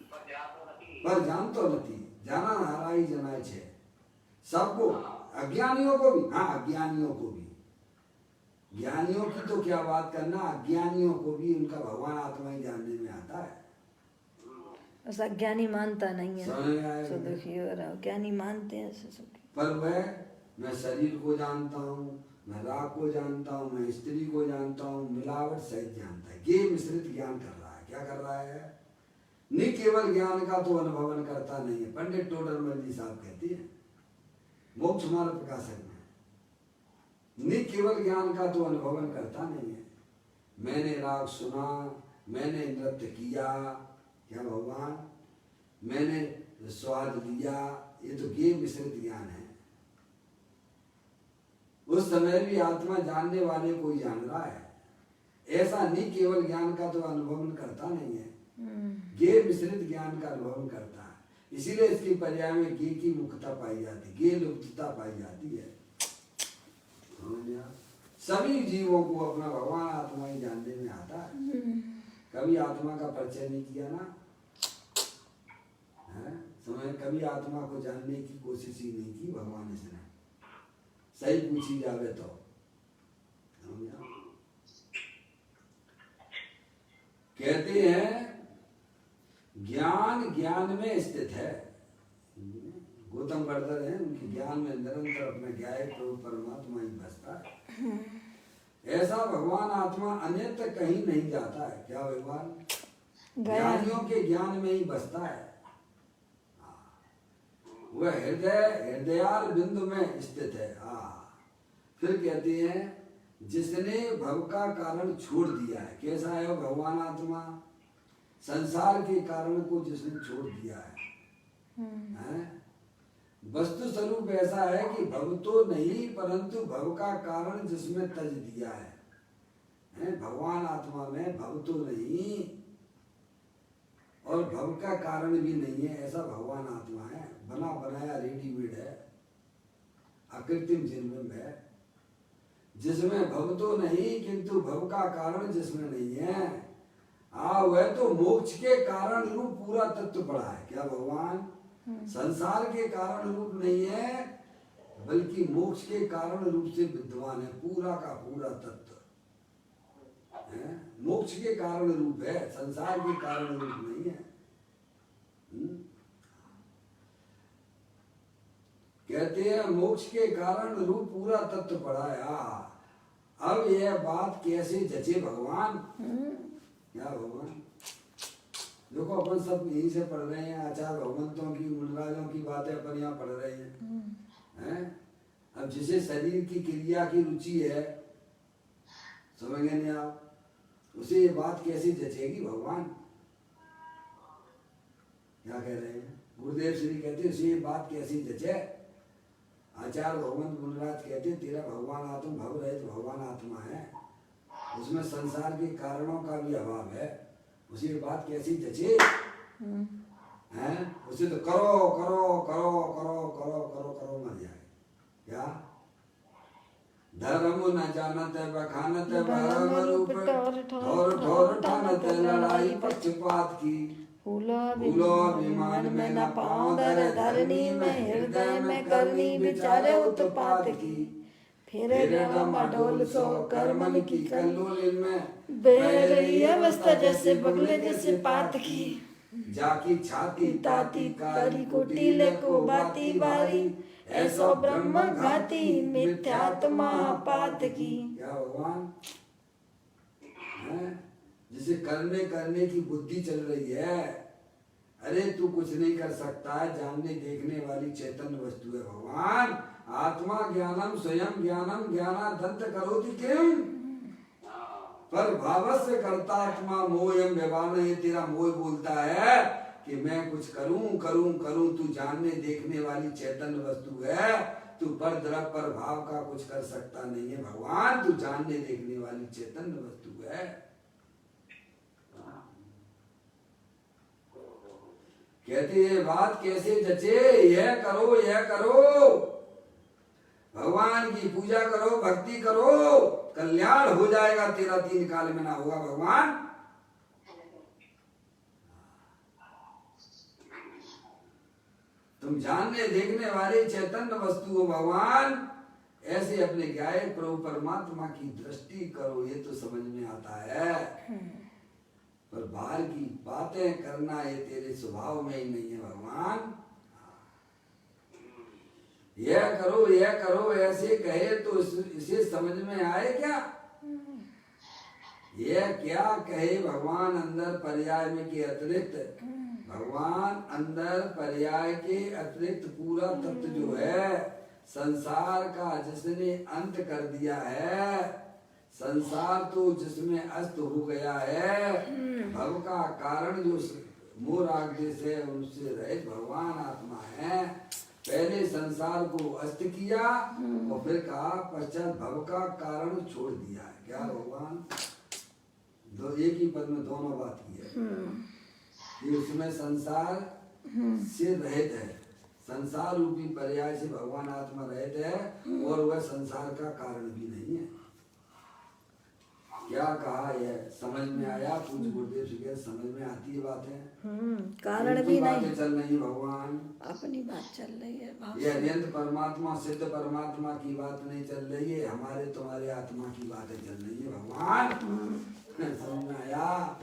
पर जानतो नहीं, जाना हारा ही जनाय छे सबको, अज्ञानियों को भी। हाँ, अज्ञानियों को भी, ज्ञानियों की तो क्या बात करना, अज्ञानियों को भी उनका भगवान आत्मा ही जानने में आता है। बस अज्ञानी मानता नहीं समझ में है, आया सो क्या? दुखी हो रहा, ज्ञानी मानते हैं सुखी। पर मैं शरीर को जानता हूँ, मैं राग को जानता हूँ, मैं स्त्री को जानता हूँ, मिलावट सहित जानता है। ये मिश्रित ज्ञान कर रहा है। क्या कर रहा है? नहीं केवल ज्ञान का तो अनुभवन करता नहीं है। पंडित टोडरमल जी साहब कहते हैं मोक्ष मार्ग प्रकाशक में, नहीं केवल ज्ञान का तो अनुभवन करता नहीं है। मैंने राग सुना, मैंने नृत्य किया, क्या भगवान, मैंने स्वाद लिया, ये तो ये मिश्रित ज्ञान है। उस समय भी आत्मा जानने वाले को ही जान रहा है। ऐसा नहीं केवल ज्ञान का तो अनुभव करता नहीं है, ये मिश्रित ज्ञान का अनुभव करता है। इसीलिए इसकी पर्याय में गे की मुक्तता पाई जाती, गे लुप्तता पाई जाती है। सभी जीवों को अपना भगवान आत्मा ही जानने में आता है। कभी आत्मा का परिचय नहीं किया ना, है? समय कभी आत्मा को जानने की कोशिश ही नहीं की भगवान इसने। सही पूछी जावे तो कहते हैं ज्ञान ज्ञान में स्थित है। गौतम बर्दर है, उनके ज्ञान में निरंतर अपने ज्ञायक प्रभु परमात्मा ही बसता है। ऐसा भगवान आत्मा अन्यत्र कहीं नहीं जाता है। क्या भगवान ज्ञानियों के ज्ञान में ही बसता है। वह हृदयार बिंदु में स्थित है। फिर कहते हैं जिसने भव का कारण छोड़ दिया है। कैसा है भगवान आत्मा? संसार के कारण को जिसने छोड़ दिया है। वस्तु स्वरूप ऐसा है कि भव तो नहीं परंतु भव का कारण जिसमें तज दिया है। भगवान आत्मा में भव तो नहीं और भव का कारण भी नहीं है, ऐसा भगवान आत्मा है। बना बनाया रेडीमेड है, अकृत्रिम जन्म है, जिसमें भव तो नहीं किंतु भव का कारण जिसमें नहीं है। वह तो मोक्ष के कारण रूप पूरा तत्व पड़ा है। क्या भगवान संसार के कारण रूप नहीं है बल्कि मोक्ष के कारण रूप से विद्वान है। पूरा का पूरा तत्व मोक्ष के कारण रूप है, संसार के कारण रूप नहीं है। कहते हैं मोक्ष के कारण रूप पूरा तत्व पड़ा है। अब यह बात कैसे जचे भगवान? क्या भगवान देखो अपन सब यहीं से पढ़ रहे हैं, आचार्य भगवंतों की मुनिराजों की बातें अपन यहाँ पढ़ रहे हैं। अब जिसे शरीर की क्रिया की रुचि है, समझेंगे नहीं आप, उसे ये बात कैसे जचेगी भगवान? क्या कह रहे हैं गुरुदेव श्री कहते उसे ये बात कैसी जचे? आचार्य भगवंत मुनिराज कहते तेरा भगवान आत्मा भव रहित भगवान आत्मा है, उसमें संसार के कारणों का भी अभाव है, उसे ये बात कैसी जचे? हैं उसे तो करो करो करो करो करो करो करो मर जाए। क्या धर्म न जानत बखानत भरम रूप ठोर ठोर ठानत लड़ाई पक्षपात की। फूलो अभिमान में न पाँव धर धरनी में हृदय में करनी विचारे उत्पात की। फिर डोल सो कर्मन की कल्लोल में बह रही अवस्था जैसे बगले जैसे पात की। जाकी छाती ताती कारी कुटीले को बाती बारी ऐसो ब्रह्म घाती मिथ्यात्मा पात की। क्या भगवान जिसे करने की बुद्धि चल रही है, अरे तू कुछ नहीं कर सकता है, जानने देखने वाली चैतन्य वस्तु है भगवान। आत्मा ज्ञानम स्वयं ज्ञानम ज्ञानादंत करोति किम पर भावस्य कर्तात्मा मोयम व्यवहार। ये तेरा मोह बोलता है कि मैं कुछ करूं करूं करूं। तू जानने देखने वाली चैतन्य वस्तु है, तू पर द्रव पर भाव का कुछ कर सकता नहीं है भगवान। तू जानने देखने वाली चैतन्य वस्तु है। कहते ये बात कैसे जचे, यह करो यह करो, भगवान की पूजा करो भक्ति करो, कल्याण हो जाएगा तेरा, 3 काल में ना होगा भगवान। तुम जानने देखने वाले चैतन्य वस्तु हो भगवान। ऐसे अपने गायक प्रभु परमात्मा की दृष्टि करो, ये तो समझ में आता है, पर बाहर की बातें करना ये तेरे स्वभाव में ही नहीं है भगवान। यह करो ऐसे कहे तो इसे समझ में आए क्या? यह क्या कहे भगवान अंदर पर्याय में के अतिरिक्त, भगवान अंदर पर्याय के अतिरिक्त पूरा तत्व जो है संसार का जिसने अंत कर दिया है, संसार तो जिसमें अस्त हो गया है, भव का कारण जो मोह राग देश है उनसे रहित भगवान आत्मा है। पहले संसार को अस्त किया और फिर कहा पश्चात भव का कारण छोड़ दिया है। क्या भगवान दो एक ही पद में दोनों बात की है कि उसमें संसार से रहित है, संसार रूपी पर्याय से भगवान आत्मा रहित है और वह संसार का कारण भी नहीं है। क्या कहा यह समझ में आया? पूज्य गुरुदेव जी समझ में आती है बातें, कारण भी नहीं चल रही भगवान, अपनी बात चल रही है। ये अनंत परमात्मा सिद्ध परमात्मा की बात नहीं चल रही है, हमारे तुम्हारे आत्मा की बातें चल रही है भगवान। समझ में आया?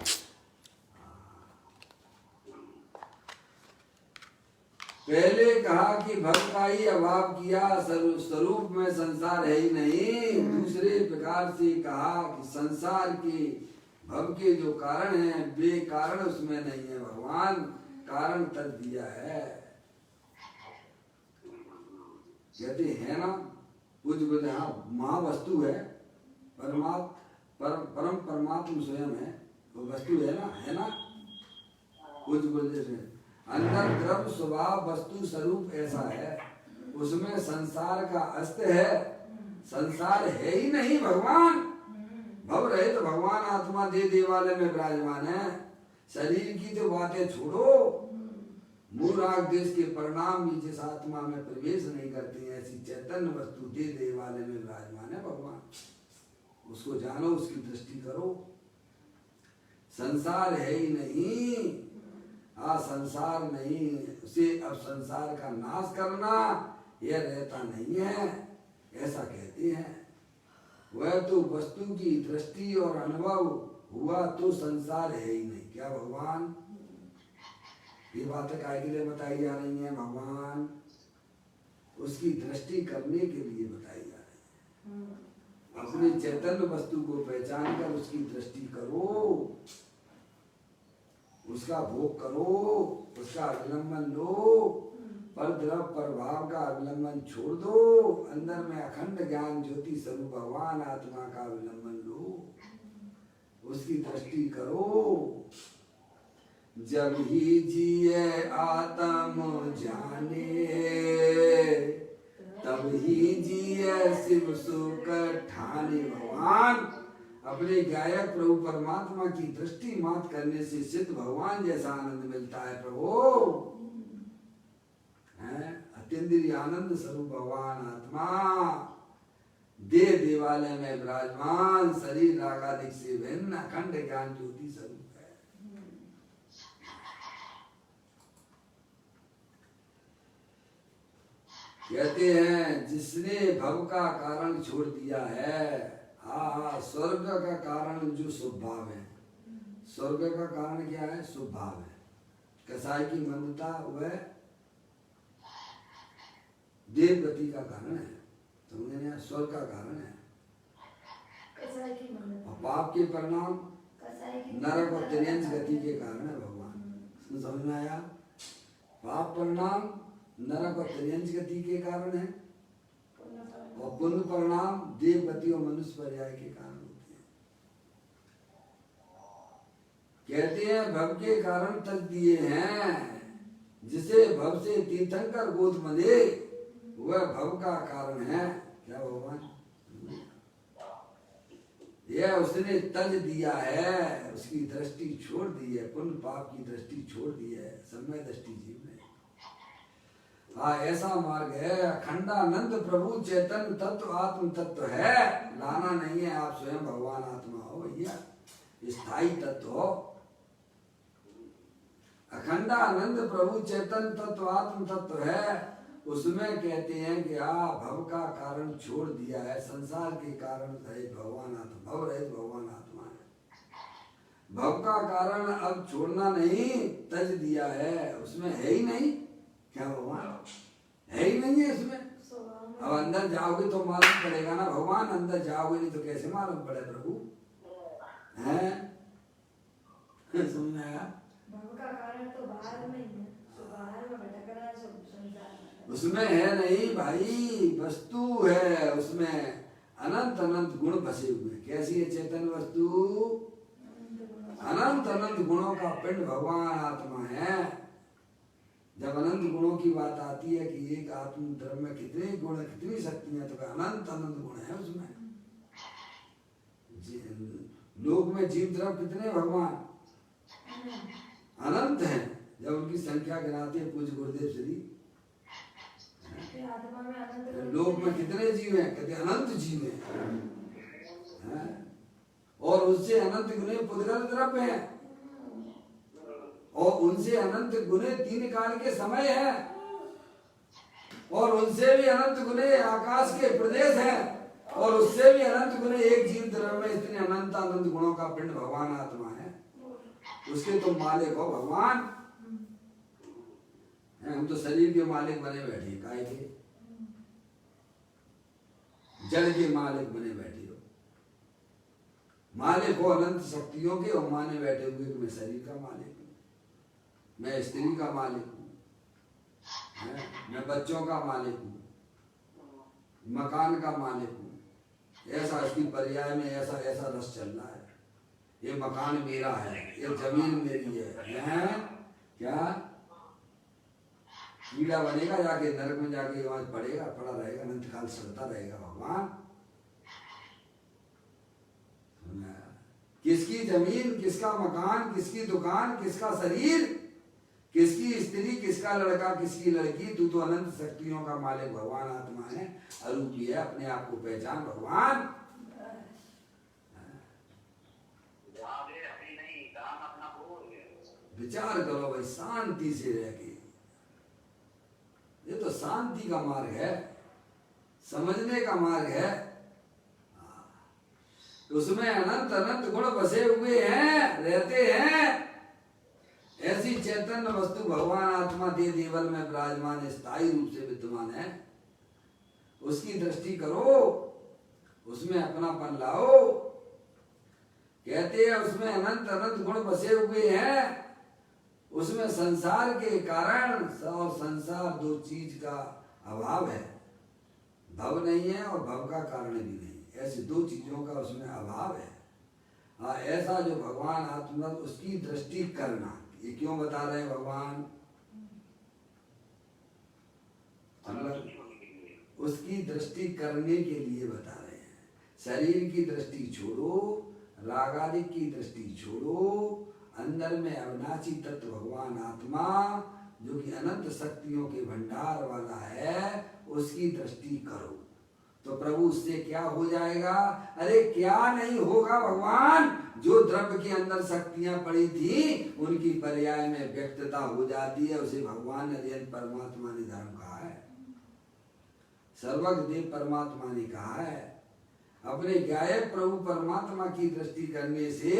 पहले कहा कि भव का ही अभाव किया, स्वरूप में संसार है ही नहीं। दूसरे प्रकार से कहा कि संसार के भव के जो कारण हैं वे कारण उसमें नहीं है भगवान, कारण तर दिया है। कहते हैं ना कुछ बोलते हाँ महावस्तु है, परम परमात्मा स्वयं है, वो वस्तु है ना कुछ बोलते अंदर द्रव्य स्वभाव वस्तु स्वरूप ऐसा है, उसमें संसार का अस्त है, संसार है ही नहीं भगवान। भव रहित तो भगवान आत्मा दे देवालय में विराजमान है। शरीर की तो बातें छोड़ो, मूल राग देश के परिणाम भी जिस आत्मा में प्रवेश नहीं करते हैं ऐसी चैतन्य वस्तु दे देवालय में विराजमान है भगवान। उसको जानो, उसकी दृष्टि करो। संसार है ही नहीं, संसार नहीं, उसे अब संसार का नाश करना यह रहता नहीं है, ऐसा कहते हैं। वह तो वस्तु की दृष्टि और अनुभव हुआ तो संसार है ही नहीं। क्या भगवान ये बातें काय के लिए बताई जा रही हैं भगवान? उसकी दृष्टि करने के लिए बताई जा रही है। अपनी चैतन्य वस्तु को पहचान कर उसकी दृष्टि करो, उसका भोग करो, उसका अवलंबन लो, पर द्रव पर भाव का अवलंबन छोड़ दो, अंदर में अखंड ज्ञान ज्योति स्वरूप भगवान आत्मा का अवलंबन लो, उसकी दृष्टि करो। जब ही जिए आत्म जाने, तब ही जिए शिव सुख ठाने। भगवान अपने गायक प्रभु परमात्मा की दृष्टि मात करने से सिद्ध भगवान जैसा आनंद मिलता है प्रभु, अत्यंत आनंद स्वरूप भगवान आत्मा दे देवालय में विराजमान, शरीर रागादिक से भिन्न अखंड ज्ञान ज्योति स्वरूप है। कहते हैं जिसने भव का कारण छोड़ दिया है, स्वर्ग का कारण जो शुभ भाव है, स्वर्ग का कारण क्या है? शुभ भाव है। कसाई की मंदता वह देव गति का कारण है, समझे? स्वर्ग का कारण है। और पाप के परिणाम नरक और त्रियंश गति के कारण है भगवान। समझ में आया? पाप परिणाम नरक और त्रियंश गति के कारण है। और पुण्य परिणाम देवगति और मनुष्य पर्याय के कारण होते हैं। कहते हैं भव के कारण तज दिए हैं, जिसे भव से तीर्थंकर गोद मदे, वह भव का कारण है। क्या भगवान, यह उसने तज दिया है, उसकी दृष्टि छोड़ दी है, पुण्य पाप की दृष्टि छोड़ दी है, समय दृष्टि जीव ने। हाँ, ऐसा मार्ग है। अखंडानंद प्रभु चैतन्य तत्व आत्म तत्व है, लाना नहीं है, आप स्वयं भगवान आत्मा हो भैया, स्थायी तत्व हो। अखंडानंद प्रभु चैतन्य तत्व आत्म तत्व है, उसमें कहते हैं कि भव का कारण छोड़ दिया है, संसार के कारण रहित भगवान आत्मा, भव रहित भगवान आत्मा है। भव का कारण अब छोड़ना नहीं, तज दिया है, उसमें है ही नहीं। क्या भगवान है ही नहीं है इसमें। अब अंदर जाओगे तो मालूम पड़ेगा ना भगवान, अंदर जाओगे नहीं तो कैसे मालूम पड़े प्रभु है। समझ में आया? भव का कारण तो बाहर में ही है, तो बाहर में भटक रहा है सब संसार। उसमें है नहीं भाई, वस्तु है, उसमें अनंत अनंत गुण बसे हुए। कैसी है चेतन वस्तु? अनंत अनंत गुणों का पिंड भगवान आत्मा है। जब अनंत गुणों की बात आती है कि एक आत्म धर्म में कितने गुण, कितनी शक्तियां, तो अनंत अनंत गुण है उसमें। लोक में जीव द्रव्य कितने भगवान अनंत हैं। जब उनकी संख्या गिनाते हैं पूज्य गुरुदेव श्री, लोक में कितने जीव हैं? कहते अनंत जीव हैं। और उससे अनंत गुणे पुद्गल द्रव्य हैं, और उनसे अनंत गुणे 3 काल के समय है, और उनसे भी अनंत गुणे आकाश के प्रदेश है, और उससे भी अनंत गुणे एक जीव द्रव्य में इतने अनंत अनंत गुणों का पिंड भगवान आत्मा है। उसके तुम मालिक हो भगवान। हम तो शरीर के मालिक बने बैठे, काय के जड़ के मालिक बने बैठे हो। मालिक हो अनंत शक्तियों के, और माने बैठे हुए कि मैं शरीर का मालिक हूँ, मैं स्त्री का मालिक हूँ, मैं बच्चों का मालिक हूँ, मकान का मालिक हूँ। ऐसा इसकी पर्याय में ऐसा ऐसा रस चल रहा है। ये मकान मेरा है, ये जमीन मेरी है। क्या कीड़ा बनेगा, जाके नरक में जाके वहां पड़ेगा, पड़ा रहेगा, अनंत काल सड़ता रहेगा भगवान। किसकी जमीन, किसका मकान, किसकी दुकान, किसका शरीर, किसकी स्त्री, किसका लड़का, किसकी लड़की, तू तो अनंत शक्तियों का मालिक भगवान आत्मा है। अरूपी है, अपने आप को पहचान भगवान। विचार करो भाई, शांति से रह के। ये तो शांति का मार्ग है, समझने का मार्ग है। उसमें अनंत अनंत गुण बसे हुए हैं, रहते हैं। ऐसी चैतन्य वस्तु भगवान आत्मा दे देवल में विराजमान, स्थायी रूप से विद्यमान है। उसकी दृष्टि करो, उसमें अपनापन लाओ। कहते हैं उसमें अनंत अनंत गुण बसे हुए हैं। उसमें संसार के कारण और संसार दो चीज का अभाव है। भव नहीं है और भव का कारण भी नहीं, ऐसी दो चीजों का उसमें अभाव है। हाँ, ऐसा जो भगवान आत्मा, उसकी दृष्टि करना। ये क्यों बता रहे हैं भगवान? उसकी दृष्टि करने के लिए बता रहे हैं। शरीर की दृष्टि छोड़ो, रागादिक की दृष्टि छोड़ो, अंदर में अविनाशी तत्व भगवान आत्मा जो कि अनंत शक्तियों के भंडार वाला है, उसकी दृष्टि करो तो प्रभु उससे क्या हो जाएगा? अरे क्या नहीं होगा भगवान? जो द्रव्य के अंदर शक्तियां पड़ी थी उनकी पर्याय में व्यक्तता हो जाती है। उसे भगवान ने परमात्मा ने धर्म कहा है, सर्वज्ञ देव परमात्मा ने कहा है। अपने गायब प्रभु परमात्मा की दृष्टि करने से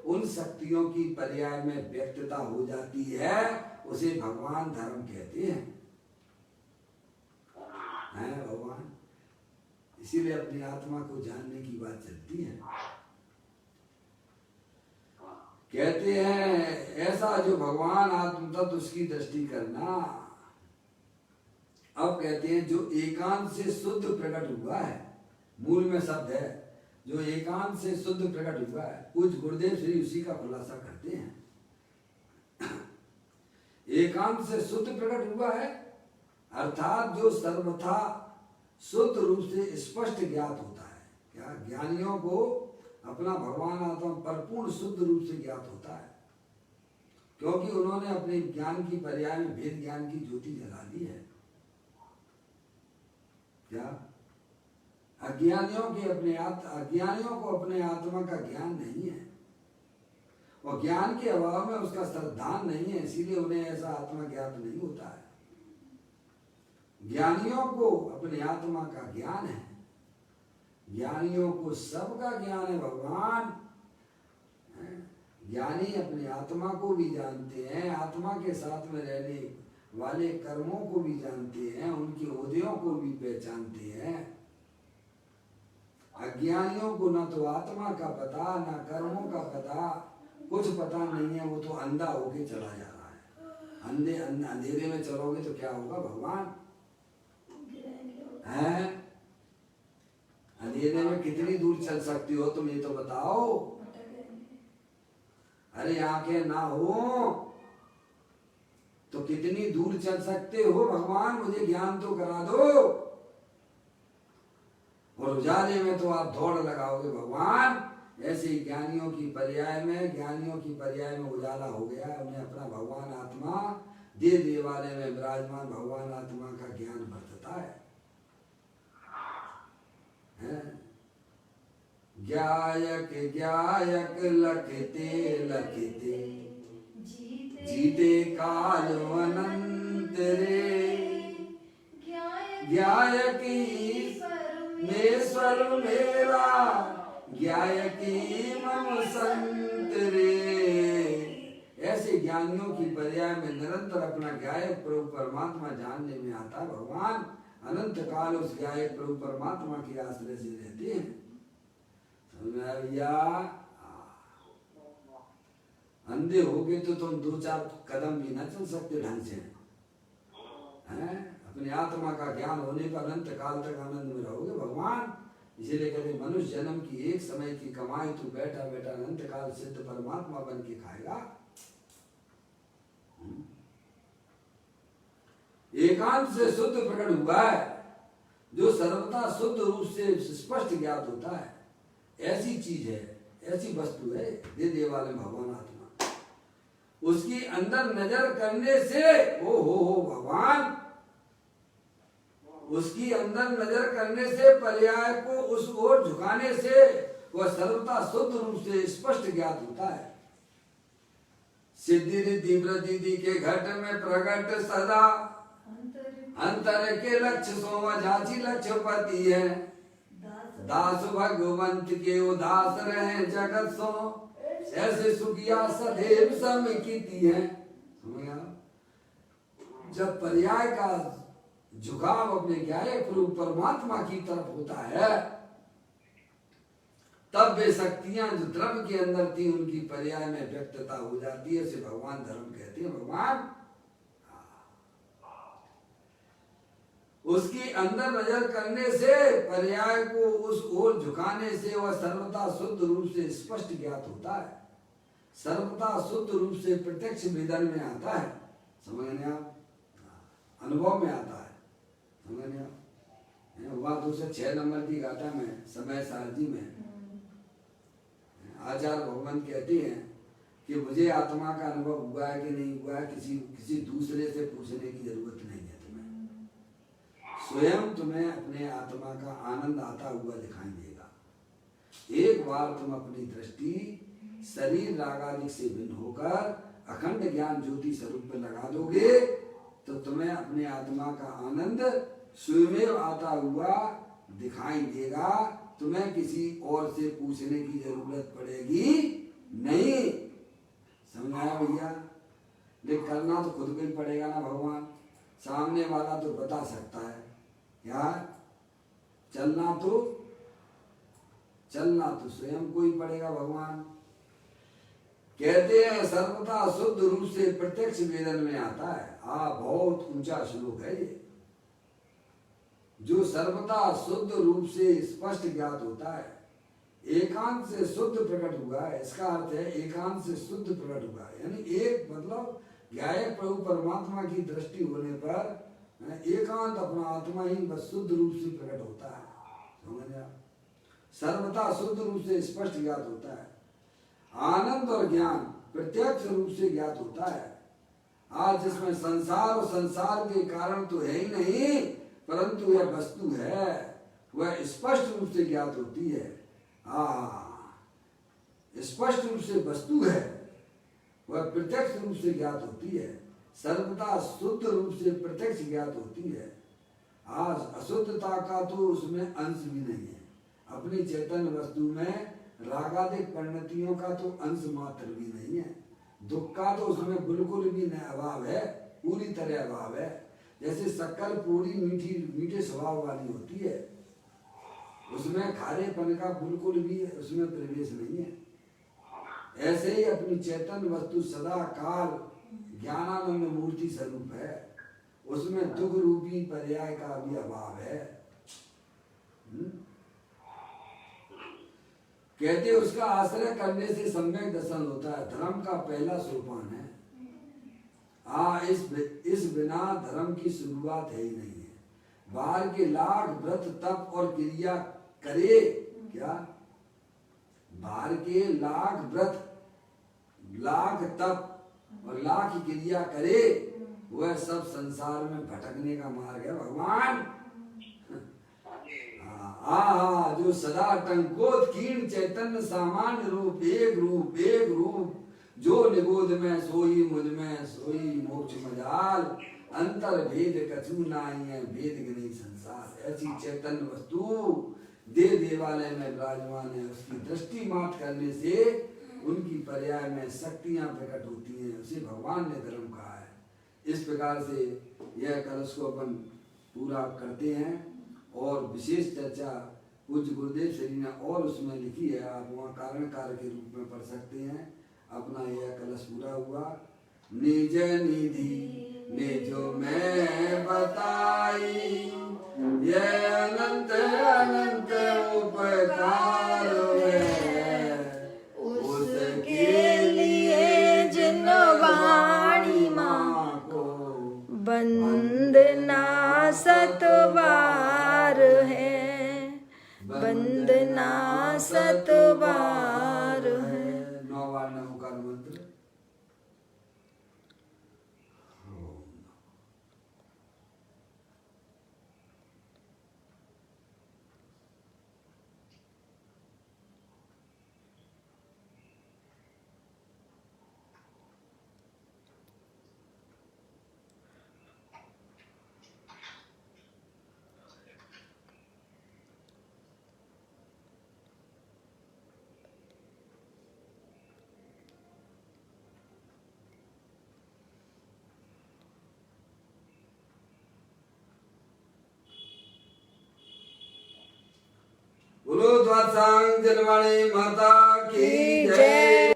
उन शक्तियों की पर्याय में व्यक्तता हो जाती है, उसे भगवान धर्म कहते हैं। भगवान, इसीलिए अपनी आत्मा को जानने की बात चलती है। कहते हैं ऐसा जो भगवान आत्म तत्व, उसकी दृष्टि करना। अब कहते हैं जो एकांत से शुद्ध प्रकट हुआ है, मूल में शब्द है जो एकांत से शुद्ध प्रकट हुआ है, पूज्य गुरुदेव श्री उसी का खुलासा करते हैं। एकांत से शुद्ध प्रकट हुआ है अर्थात जो सर्वथा शुद्ध रूप से स्पष्ट ज्ञात होता है। क्या ज्ञानियों को अपना भगवान आत्मा परिपूर्ण शुद्ध रूप से ज्ञात होता है, क्योंकि उन्होंने अपने ज्ञान की पर्याय में भेद ज्ञान की ज्योति जला दी है। क्या अज्ञानियों को अपने आत्मा का ज्ञान नहीं है और ज्ञान के अभाव में उसका श्रद्धान नहीं है, इसीलिए उन्हें ऐसा आत्मा ज्ञात नहीं होता है। ज्ञानियों को अपने आत्मा का ज्ञान है, ज्ञानियों को सबका ज्ञान है। भगवान ज्ञानी अपनी आत्मा को भी जानते हैं, आत्मा के साथ में रहने वाले कर्मों को भी जानते हैं, उनके ओहदों को भी पहचानते हैं। अज्ञानियों को न तो आत्मा का पता न कर्मों का पता, कुछ पता नहीं है, वो तो अंधा होके चला जा रहा है। अंधेरे में चलोगे तो क्या होगा भगवान है? अंधेरे में कितनी दूर चल सकती हो तुम, ये तो बताओ। अरे आंखें ना हो तो कितनी दूर चल सकते हो भगवान, मुझे ज्ञान तो करा दो। और उजाले में तो आप दौड़ लगाओगे भगवान। ऐसे ही ज्ञानियों की पर्याय में उजाला हो गया, उन्हें अपना भगवान आत्मा दे देवालय में विराजमान भगवान आत्मा का ज्ञान बरतता है। ज्ञायक ज्ञायक लखते लखते जीते काल अनंत रे, ज्ञायक ईश्वर मेरा, ज्ञायक मम संत रे। ऐसे ज्ञानियों की पर्याय में निरंतर अपना ज्ञायक प्रभु परमात्मा जानने में आता है। भगवान अनंत काल उस ज्ञायक प्रभु परमात्मा के आश्रय से रहते हैं। समझ में आया भैया? अंधे हो गए तो तुम 2-4 कदम भी न चल सकते ढंग से हैं? अपने आत्मा का ज्ञान होने पर अनंत काल तक आनंद में रहोगे भगवान। इसीलिए कहते मनुष्य जन्म की एक समय की कमाई तू बैठा बैठा अनंत काल सिद्ध परमात्मा बन के खाएगा। एकांत से शुद्ध प्रकट हुआ है जो सर्वथा शुद्ध रूप से स्पष्ट ज्ञात होता है। ऐसी चीज है, ऐसी वस्तु है दे देवालय भगवान आत्मा। उसकी अंदर नजर करने से हो भगवान, उसकी अंदर नजर करने से पर्याय को उस ओर झुकाने से वह सर्वथा शुद्ध रूप से स्पष्ट ज्ञात होता है। सिद्धि रिद्धि वृद्धि के घट में प्रकट सदा, अंतर के लक्ष्य सोवा जाची लक्ष्यपति है। दास भगवंत के उदास रहे जगत सो, ऐसे सुखिया सदैव समिति है। जब पर्याय का झुकाव अपने ज्ञायक रूप परमात्मा की तरफ होता है, तब वे शक्तियां जो द्रव्य के अंदर थी उनकी पर्याय में व्यक्तता हो जाती है। इसे भगवान धर्म कहते हैं। भगवान उसकी अंदर नजर करने से, पर्याय को उस ओर झुकाने से वह सर्वथा शुद्ध रूप से स्पष्ट ज्ञात होता है, सर्वथा शुद्ध रूप से प्रत्यक्ष वेदन में आता है। समझने आप? अनुभव में आता है। समझने आप? हुआ 206 नंबर की गाथा में समय सारथी में आचार्य भगवान कहते हैं कि मुझे आत्मा का अनुभव हुआ है कि नहीं हुआ है, किसी दूसरे से पूछने की जरूरत नहीं है। स्वयं तुम्हें अपने आत्मा का आनंद आता हुआ दिखाई देगा। एक बार तुम अपनी दृष्टि शरीर रागादि से भिन्न होकर अखंड ज्ञान ज्योति स्वरूप में लगा दोगे तो तुम्हें अपने आत्मा का आनंद स्वयं आता हुआ दिखाई देगा। तुम्हें किसी और से पूछने की जरूरत पड़ेगी नहीं। समझ आया भैया? लेकिन करना तो खुद को ही पड़ेगा ना भगवान। सामने वाला तो बता सकता है यार, चलना तो स्वयं को ही पड़ेगा। भगवान कहते हैं सर्वथा शुद्ध रूप से प्रत्यक्ष वेदन में आता है। बहुत ऊंचा श्लोक है ये। जो सर्वथा शुद्ध रूप से स्पष्ट ज्ञात होता है, एकांत से शुद्ध प्रकट हुआ है। इसका अर्थ है एकांत से शुद्ध प्रकट हुआ है, यानी एक मतलब ज्ञायक प्रभु परमात्मा की दृष्टि होने पर एकांत अपना आत्मा ही बस शुद्ध रूप से प्रकट होता है। समझ आप? सर्वथा शुद्ध रूप से स्पष्ट ज्ञात होता है। आनंद और ज्ञान प्रत्यक्ष रूप से ज्ञात होता है। आज जिसमें संसार और संसार के कारण तो है ही नहीं, परंतु यह वस्तु है, वह स्पष्ट रूप से ज्ञात होती है। स्पष्ट रूप से वस्तु है, वह प्रत्यक्ष रूप से ज्ञात होती है। सर्वथा शुद्ध रूप से प्रत्यक्ष ज्ञात होती है। आज अशुद्धता का तो उसमें अंश भी नहीं है। अपनी चैतन्य वस्तु में रागादिक परिणतियों का तो अंश मात्र भी नहीं है। दुख का तो उसमें बिल्कुल भी न अभाव है, पूरी तरह अभाव है। जैसे शक्कर पूरी मीठे स्वभाव वाली होती है, उसमें खारेपन का बिल्कुल भी उसमें प्रवेश नहीं है। ऐसे ही अपनी चैतन्य वस्तु सदा काल ज्ञानानंद मूर्ति स्वरूप है, उसमें दुख रूपी पर्याय का भी अभाव है। कहते उसका आश्रय करने से सम्यक दर्शन होता है, धर्म का पहला सोपान है। इस बिना धर्म की शुरुआत है ही नहीं है। बाहर के लाख व्रत तप और क्रिया करे, क्या बाहर के लाख व्रत लाख तप और लाख क्रिया करे, वह सब संसार में भटकने का मार्ग है। भगवान जो सदा टंकोत कीर्ण चैतन्य सामान्य रूप एक रूप जो निगोद में सोई मुझ में सोई मोक्ष मजाल अंतर भेद कछु नाई है भेद नहीं संसार। ऐसी चैतन्य वस्तु देवालय में विराजमान है, उसकी दृष्टि मात करने से उनकी पर्याय में शक्तियां प्रकट होती हैं, उसे भगवान ने धर्म कहा है। इस प्रकार से यह कलश को अपन पूरा करते हैं और विशेष चर्चा पूज्य गुरुदेव श्री ने और उसमें लिखी है, आप वहाँ कारण कार्य के रूप में पढ़ सकते हैं। अपना यह कलश पूरा हुआ। निज निधि ने जो मैं बताई, यह अनंत अनंत उपकार है, उसके लिए जिन वाणी माँ को वंदना सतबार है, वंदना सतबार है। नौवार नमोकार मंत्र। बोलो द्वादशांग जलवाणी माता की जय।